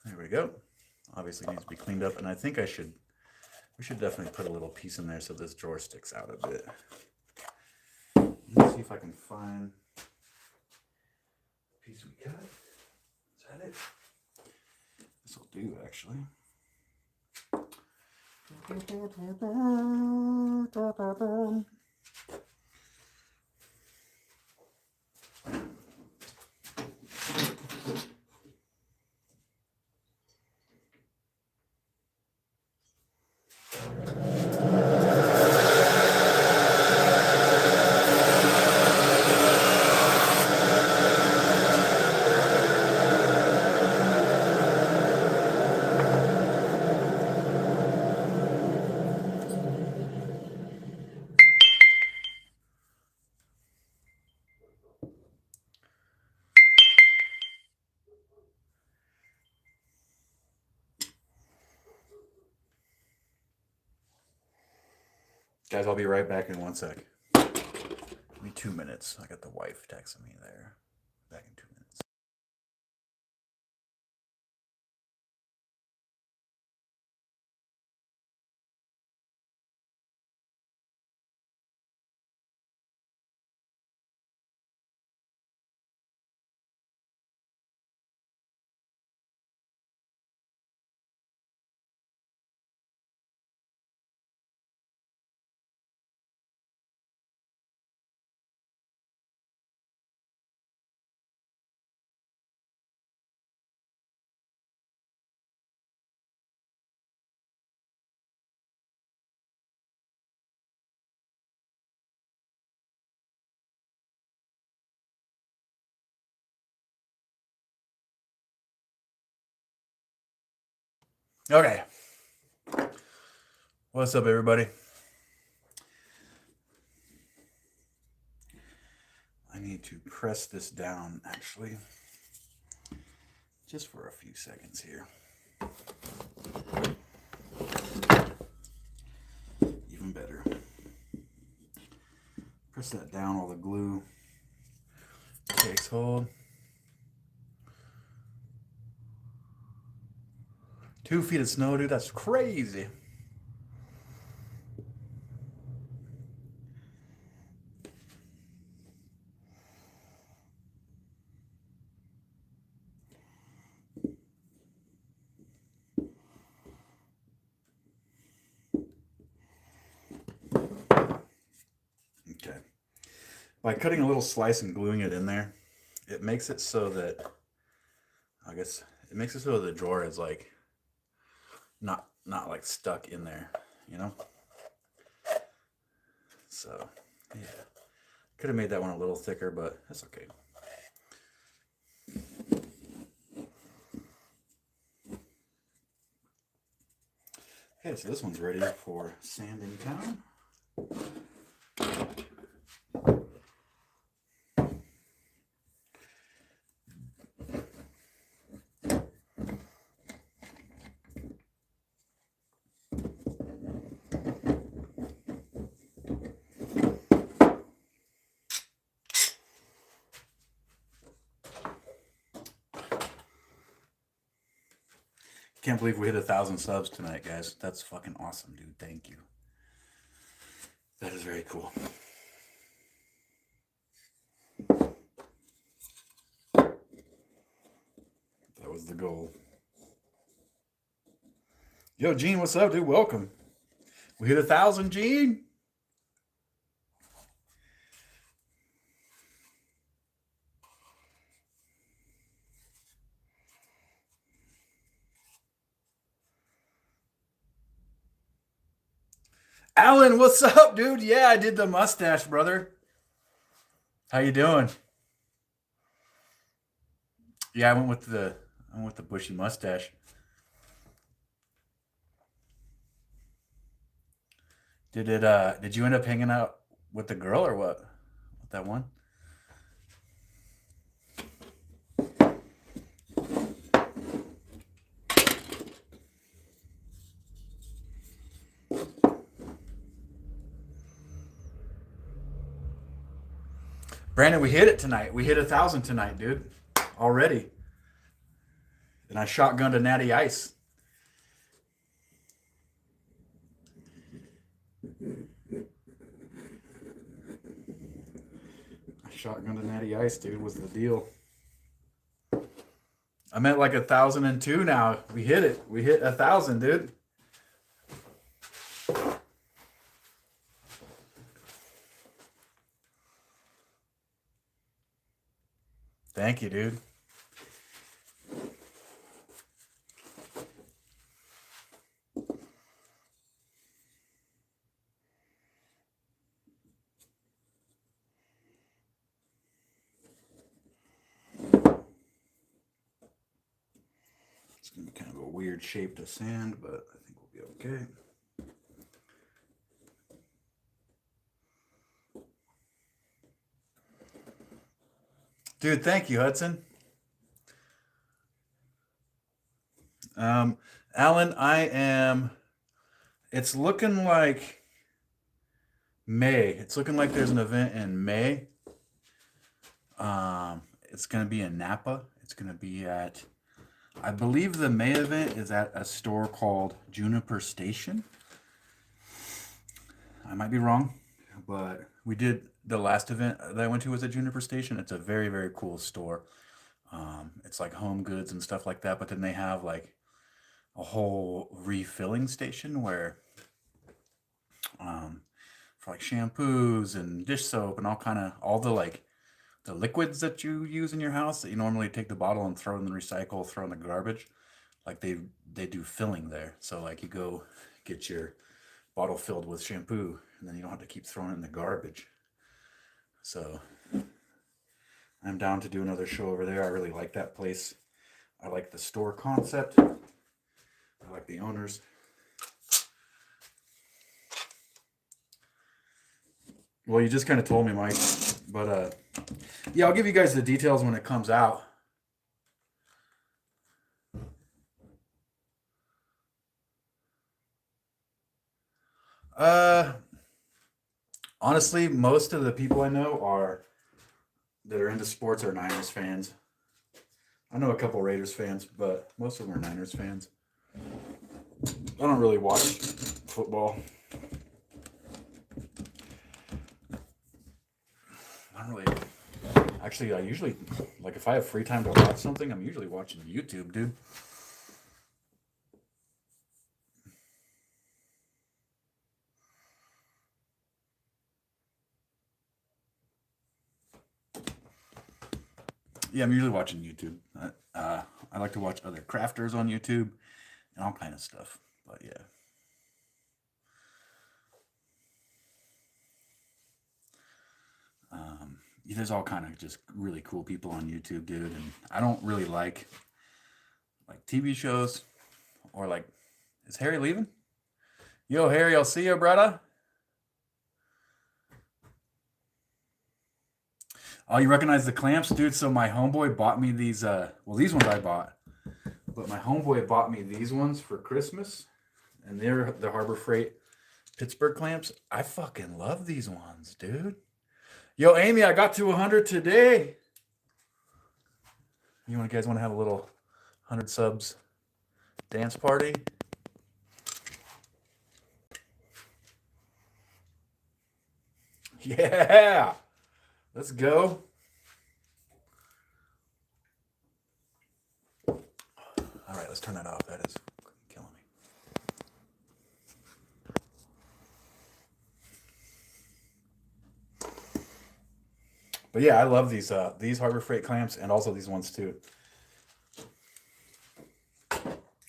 There we go. Obviously needs to be cleaned up, and I think we should definitely put a little piece in there so this drawer sticks out a bit. Let's see if I can find the piece we cut. Is that it? This will do, actually. Guys, I'll be right back in 1 sec. Give me 2 minutes. I got the wife texting me there. Back in 2 minutes. Okay. What's up, everybody? I need to press this down, actually, just for a few seconds here. Even better. Press that down while the glue takes hold. 2 feet of snow, dude. That's crazy. Okay. By cutting a little slice and gluing it in there, it makes it so that, I guess, it makes it so the drawer is like not like stuck in there, you know? So, yeah. Could have made that one a little thicker, but that's okay. Okay, so this one's ready for sanding down. Can't believe we hit 1,000 subs tonight, guys. That's fucking awesome, dude. Thank you. That is very cool. That was the goal. Yo, Gene, what's up, dude? Welcome. We hit 1,000, Gene. Alan, what's up, dude? Yeah, I did the mustache, brother. How you doing? Yeah, I went with the bushy mustache. Did you end up hanging out with the girl or what? With that one? Brandon, we hit it tonight. We hit 1,000 tonight, dude. Already. And I shotgunned a natty ice. Shotgun to natty ice, dude, was the deal. I'm at like 1,002 now. We hit it. We hit 1,000, dude. Thank you, dude. It's gonna be kind of a weird shape to sand, but I think we'll be okay. Dude, thank you, Hudson. Alan, it's looking like May. It's looking like there's an event in May. It's going to be in Napa. It's going to be at, I believe the May event is at a store called Juniper Station. I might be wrong, but we did, the last event that I went to was at Juniper Station. It's a very, very cool store. It's like home goods and stuff like that, but then they have like a whole refilling station where for like shampoos and dish soap and all the like the liquids that you use in your house that you normally take the bottle and throw in the recycle, throw in the garbage, like they do filling there. So like you go get your bottle filled with shampoo and then you don't have to keep throwing it in the garbage. So I'm down to do another show over there. I really like that place. I like the store concept. I like the owners. Well, you just kind of told me, Mike, but yeah, I'll give you guys the details when it comes out. Honestly, most of the people I know that are into sports are Niners fans. I know a couple Raiders fans, but most of them are Niners fans. I don't really watch football. I don't really. Actually, I usually, like, if I have free time to watch something, I'm usually watching YouTube, dude. Yeah, I'm usually watching YouTube. I like to watch other crafters on YouTube and all kind of stuff. But yeah. There's all kind of just really cool people on YouTube, dude. And I don't really like TV shows or like, is Harry leaving? Yo, Harry, I'll see you, brother. Oh, you recognize the clamps, dude? So my homeboy bought me these. Well, these ones I bought, but my homeboy bought me these ones for Christmas, and they're the Harbor Freight Pittsburgh clamps. I fucking love these ones, dude. Yo, Amy, I got to 100 today. You guys want to have a little 100 subs dance party? Yeah, let's go. All right, let's turn that off. That is killing me. But yeah, I love these Harbor Freight clamps and also these ones too.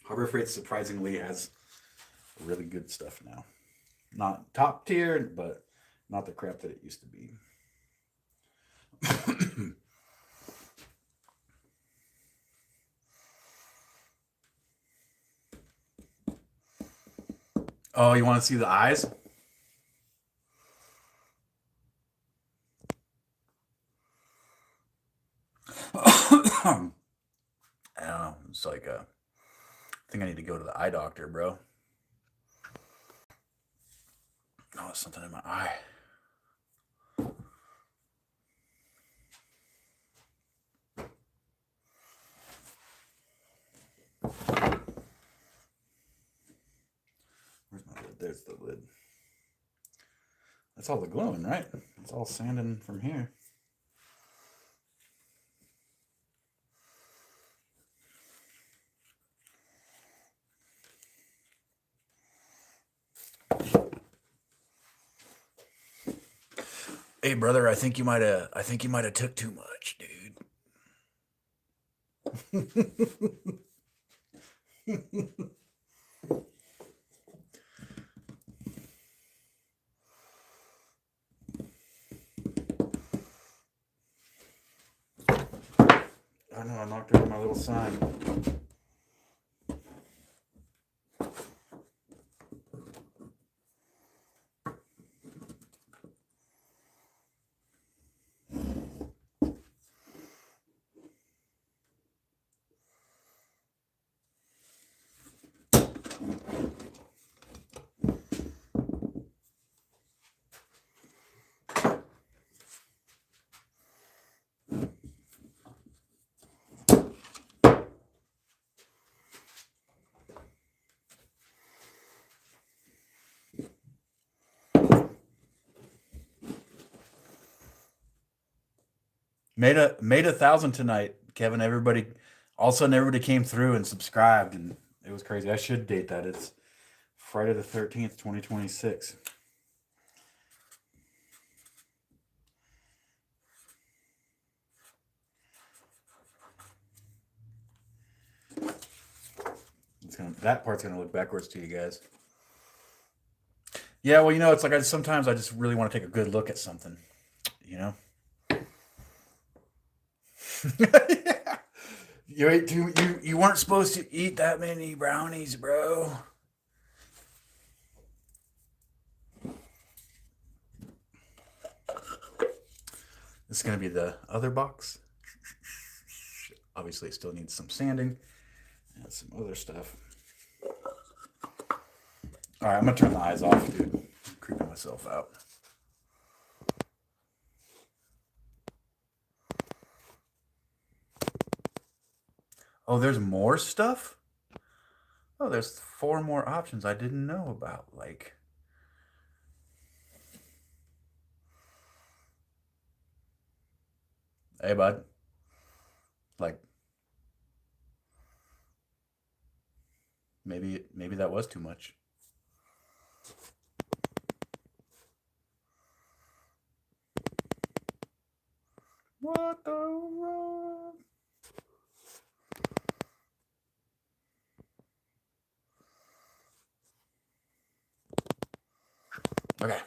Harbor Freight surprisingly has really good stuff now. Not top tier, but not the crap that it used to be. Oh, you want to see the eyes? I don't know. It's like I think I need to go to the eye doctor, bro. Oh, it's something in my eye. Where's my lid? There's the lid. That's all the gluing, right? It's all sanding from here. Hey, brother, I think you might have took too much, dude. I know, I knocked over my little sign. Made 1,000 tonight, Kevin. All of a sudden, everybody came through and subscribed, and it was crazy. I should date that. It's Friday the 13th, 2026. That part's gonna look backwards to you guys. Yeah, well, it's like sometimes I just really want to take a good look at something, you know. Yeah. You ate too. You weren't supposed to eat that many brownies, bro. This is gonna be the other box. Obviously, it still needs some sanding and some other stuff. All right, I'm gonna turn the eyes off, dude. I'm creeping myself out. Oh, there's more stuff? Oh, there's 4 more options I didn't know about. Like, hey, bud. Like, maybe that was too much. What the wrong? Okay.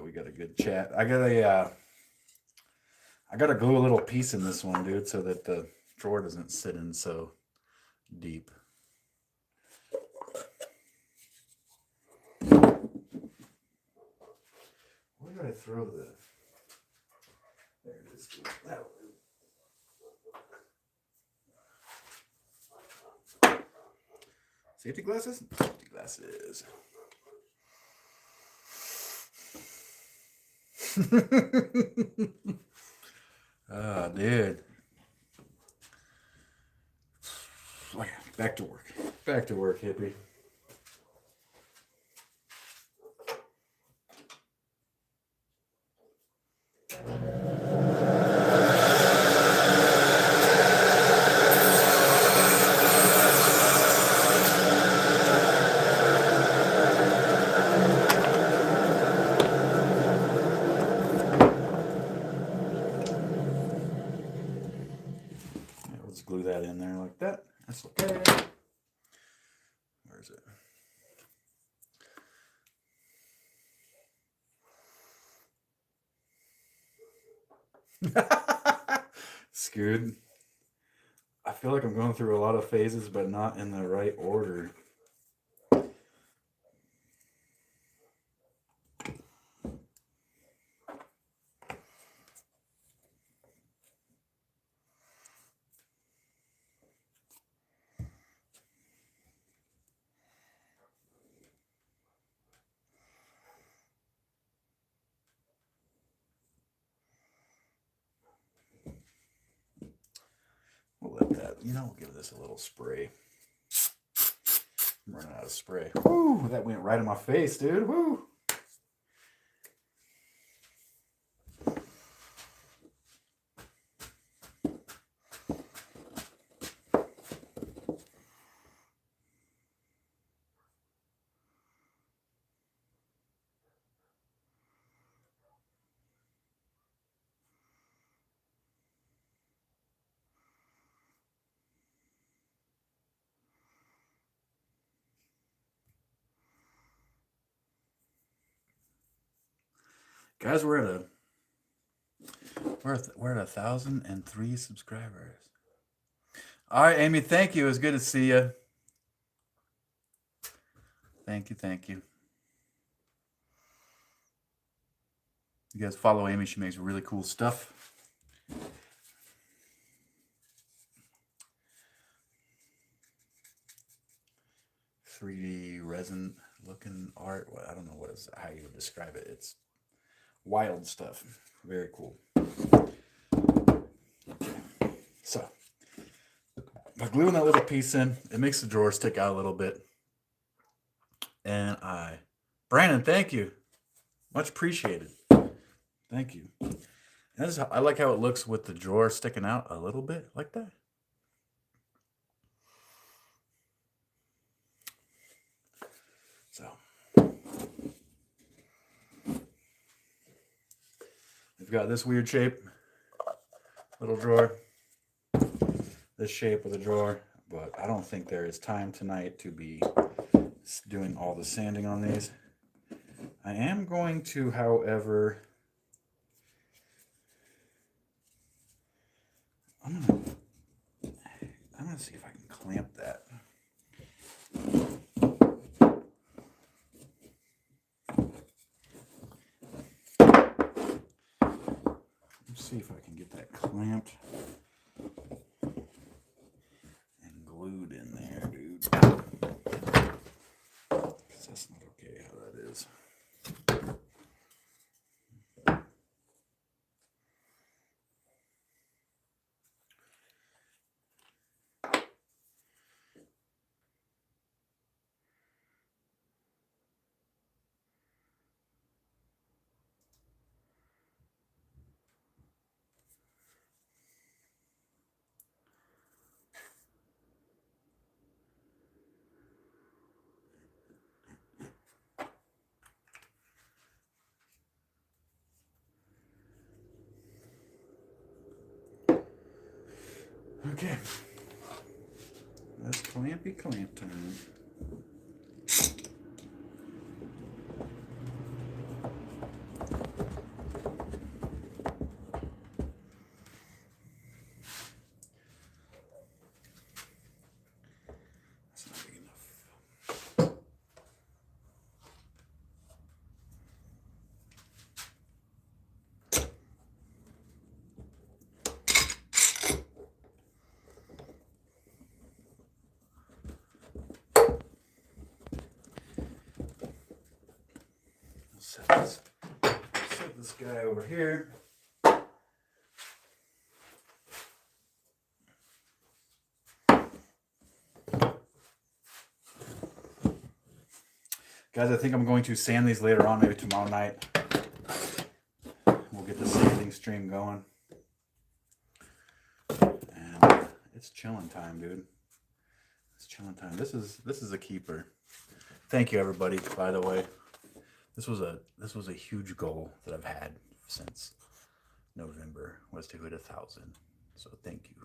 We got a good chat. I gotta glue a little piece in this one, dude, so that the drawer doesn't sit in so deep. Where did I throw the? There it is. That'll do. Safety glasses? Safety glasses. Oh, dude. Okay, back to work. Back to work, hippie. Let's glue that in there like that. That's okay. Where is it? Screwed. I feel like I'm going through a lot of phases, but not in the right order. We'll let that, we'll give this a little spray. I'm running out of spray. Woo, that went right in my face, dude. Woo. Guys, we're at 1,003 subscribers. All right, Amy, thank you. It was good to see you. Thank you. You guys follow Amy. She makes really cool stuff. .3D resin looking art. Well, I don't know how you would describe it. It's wild stuff. Very cool. Okay. So by gluing that little piece in, it makes the drawer stick out a little bit. And Brandon, thank you. Much appreciated. Thank you. I like how it looks with the drawer sticking out a little bit like that. So we've got this weird shape, little drawer, this shape with a drawer, but I don't think there is time tonight to be doing all the sanding on these. I am going to, however, I'm gonna see if I can clamp that. Let's see if I can get that clamped and glued in there, dude. 'Cause that's not okay how that is. Okay. That's clampy clamp time. That's not big enough. Set this guy over here. Guys, I think I'm going to sand these later on, maybe tomorrow night. We'll get the sanding stream going. And it's chilling time, dude. It's chilling time. This is a keeper. Thank you, everybody, by the way. This was a huge goal that I've had since November, was to hit 1,000. So thank you.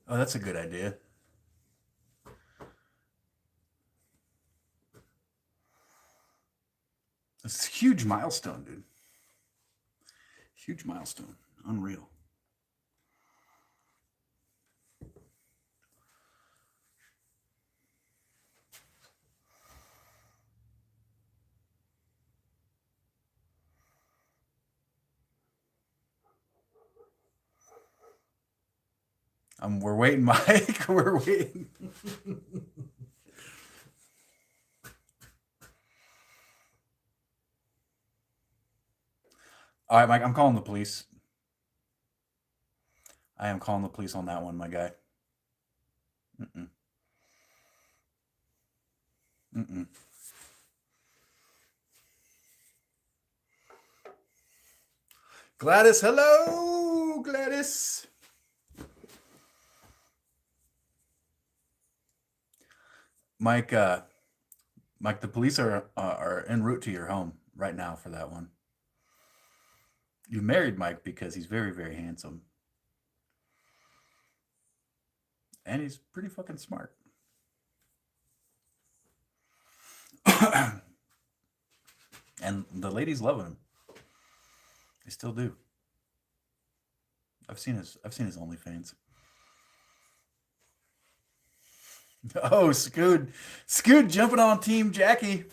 Oh, that's a good idea. It's a huge milestone, dude. Huge milestone. Unreal. We're waiting, Mike. We're waiting. All right, Mike, I'm calling the police. I am calling the police on that one, my guy. Gladys, hello, Gladys. Mike, Mike, the police are en route to your home right now for that one. You married Mike because he's very, very handsome. And he's pretty fucking smart. And the ladies love him. They still do. I've seen his OnlyFans. Oh, Scoot jumping on Team Jackie.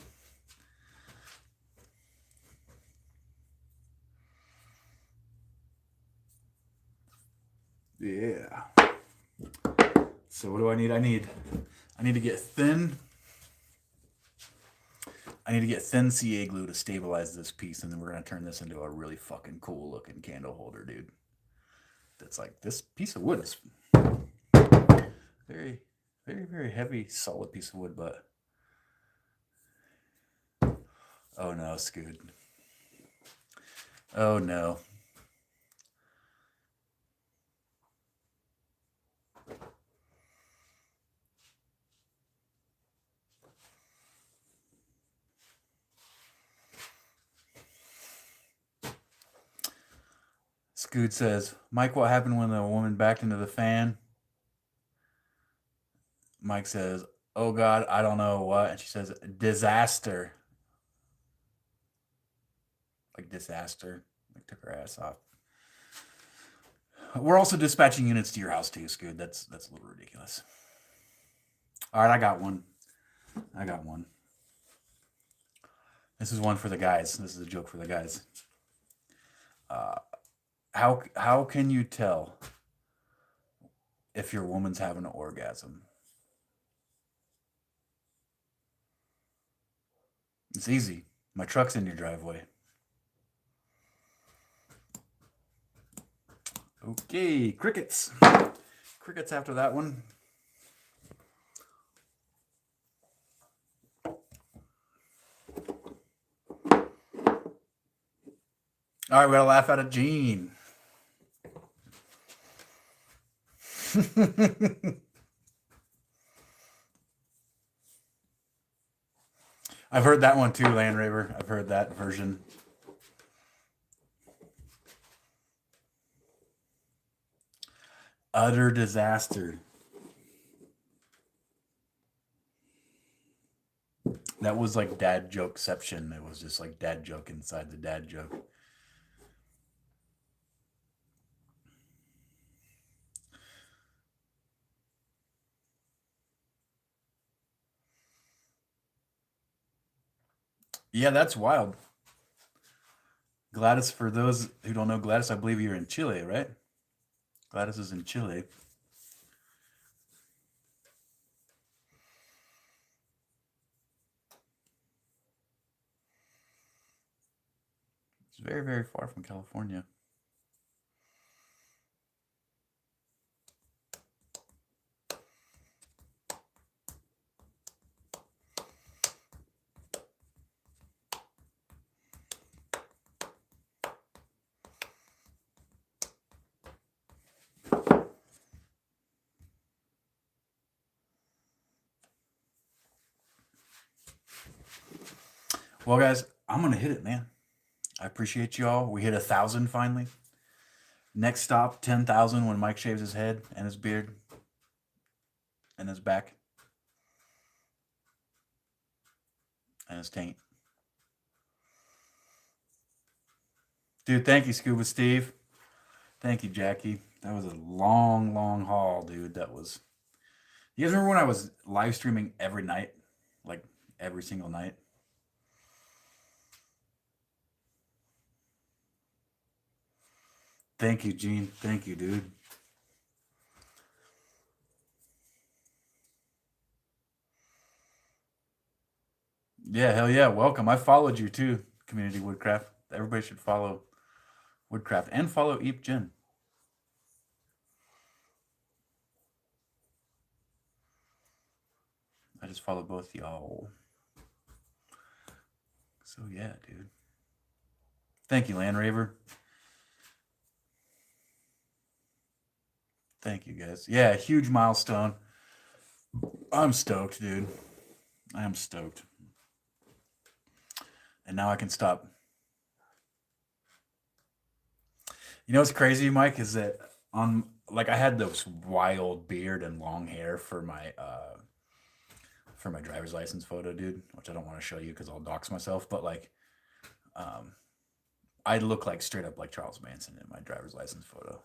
Yeah. So what do I need? I need to get thin. I need to get thin CA glue to stabilize this piece, and then we're gonna turn this into a really fucking cool looking candle holder, dude. That's like, this piece of wood is very, very, very heavy, solid piece of wood, but oh no, Scoot. Oh no. Scoot says, Mike, what happened when the woman backed into the fan? Mike says, oh God, I don't know what. And she says, disaster. Like disaster. Like took her ass off. We're also dispatching units to your house too, Scoot. That's a little ridiculous. All right, I got one. This is one for the guys. This is a joke for the guys. How can you tell if your woman's having an orgasm? It's easy. My truck's in your driveway. Okay, crickets. Crickets after that one. All right, we gotta laugh at a Gene. I've heard that one too, Land Raver. I've heard that version. Utter disaster. That was like dad jokeception. It was just like dad joke inside the dad joke. Yeah, that's wild. Gladys, for those who don't know Gladys, I believe you're in Chile, right? Gladys is in Chile. It's very, very far from California. Well, guys, I'm going to hit it, man. I appreciate y'all. We hit 1,000 finally. Next stop, 10,000 when Mike shaves his head and his beard and his back and his taint. Dude, thank you, Scuba Steve. Thank you, Jackie. That was a long, long haul, dude. That was... You guys remember when I was live streaming every night? Like, every single night? Thank you, Gene. Thank you, dude. Yeah, hell yeah. Welcome. I followed you too, Community Woodcraft. Everybody should follow Woodcraft and follow Eep Jen. I just follow both y'all. So yeah, dude. Thank you, Land Raver. Thank you, guys. Yeah, huge milestone. I'm stoked, dude. I am stoked. And now I can stop. You know what's crazy, Mike, is that on like I had this wild beard and long hair for my driver's license photo, dude, which I don't want to show you because I'll dox myself, but like I look like straight up like Charles Manson in my driver's license photo.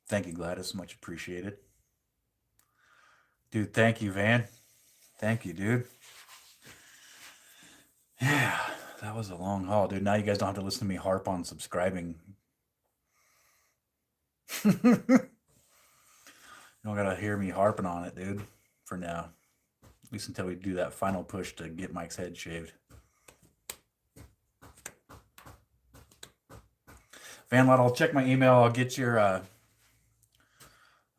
Thank you, Gladys. Much appreciated. Dude, thank you, Van. Thank you, dude. Yeah, that was a long haul, dude. Now you guys don't have to listen to me harp on subscribing. You don't gotta hear me harping on it, dude, for now. At least until we do that final push to get Mike's head shaved. Van Lot, I'll check my email. I'll get your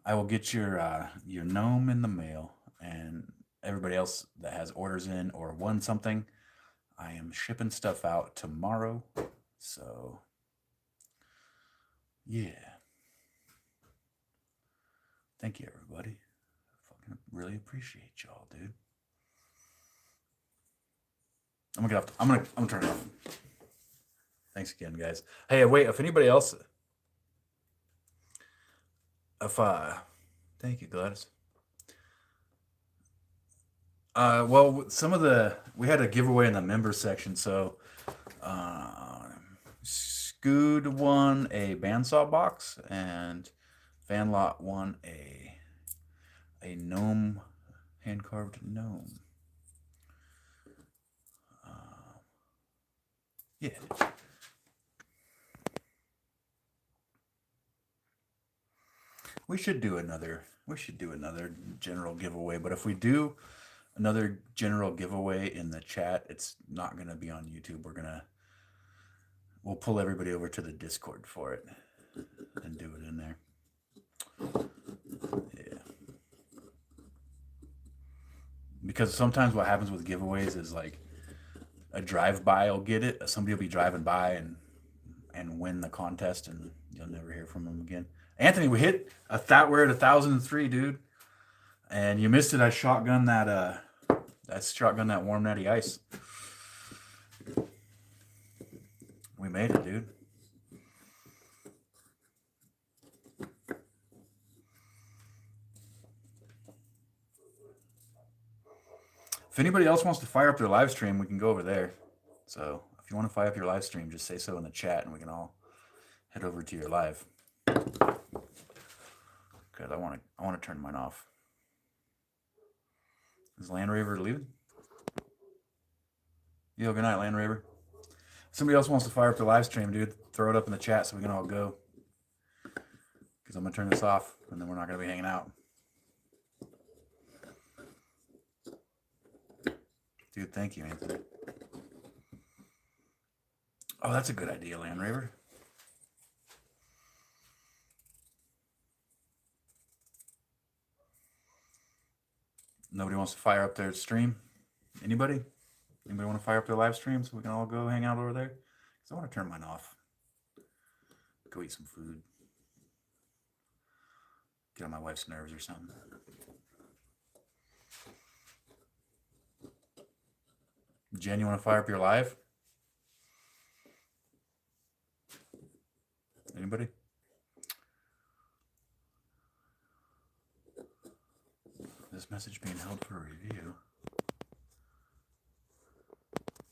I will get your gnome in the mail, and everybody else that has orders in or won something, I am shipping stuff out tomorrow. So yeah. Thank you, everybody. Fucking really appreciate y'all, dude. I'm gonna get off. I'm gonna turn it off. Thanks again, guys. Hey, wait. If anybody else, thank you, Gladys. Well, we had a giveaway in the member section, so Scood won a bandsaw box, and Vanlot won a gnome, hand carved gnome. Yeah. We should do another general giveaway, but if we do another general giveaway in the chat, it's not going to be on YouTube. We'll pull everybody over to the Discord for it and do it in there. Yeah. Because sometimes what happens with giveaways is like a drive-by will get it. Somebody will be driving by and win the contest, and you'll never hear from them again. Anthony, we're at 1,003, dude. And you missed it. I shotgun that warm natty ice. We made it, dude. If anybody else wants to fire up their live stream, we can go over there. So if you want to fire up your live stream, just say so in the chat and we can all head over to your live. Because I want to turn mine off. Is Land Raver leaving? Yo, good night, Land Raver. If somebody else wants to fire up their live stream, dude, throw it up in the chat so we can all go. Because I'm going to turn this off, and then we're not going to be hanging out. Dude, thank you, Anthony. Oh, that's a good idea, Land Raver. Nobody wants to fire up their stream? Anybody? Anybody want to fire up their live stream so we can all go hang out over there? Because I want to turn mine off. Go eat some food. Get on my wife's nerves or something. Jen, you want to fire up your live? Anybody? This message being held for review.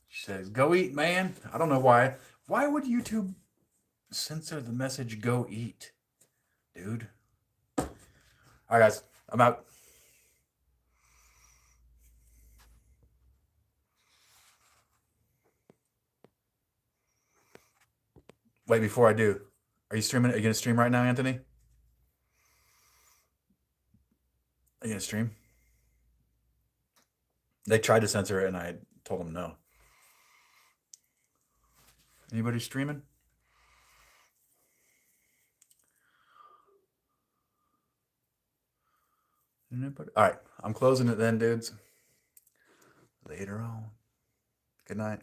She says, go eat, man. I don't know why. Why would YouTube censor the message, go eat? Dude. All right, guys. I'm out. Wait, before I do, are you streaming? Are you going to stream right now, Anthony? Are you going to stream? They tried to censor it, and I told them no. Anybody streaming? Anybody? All right, I'm closing it then, dudes. Later on. Good night.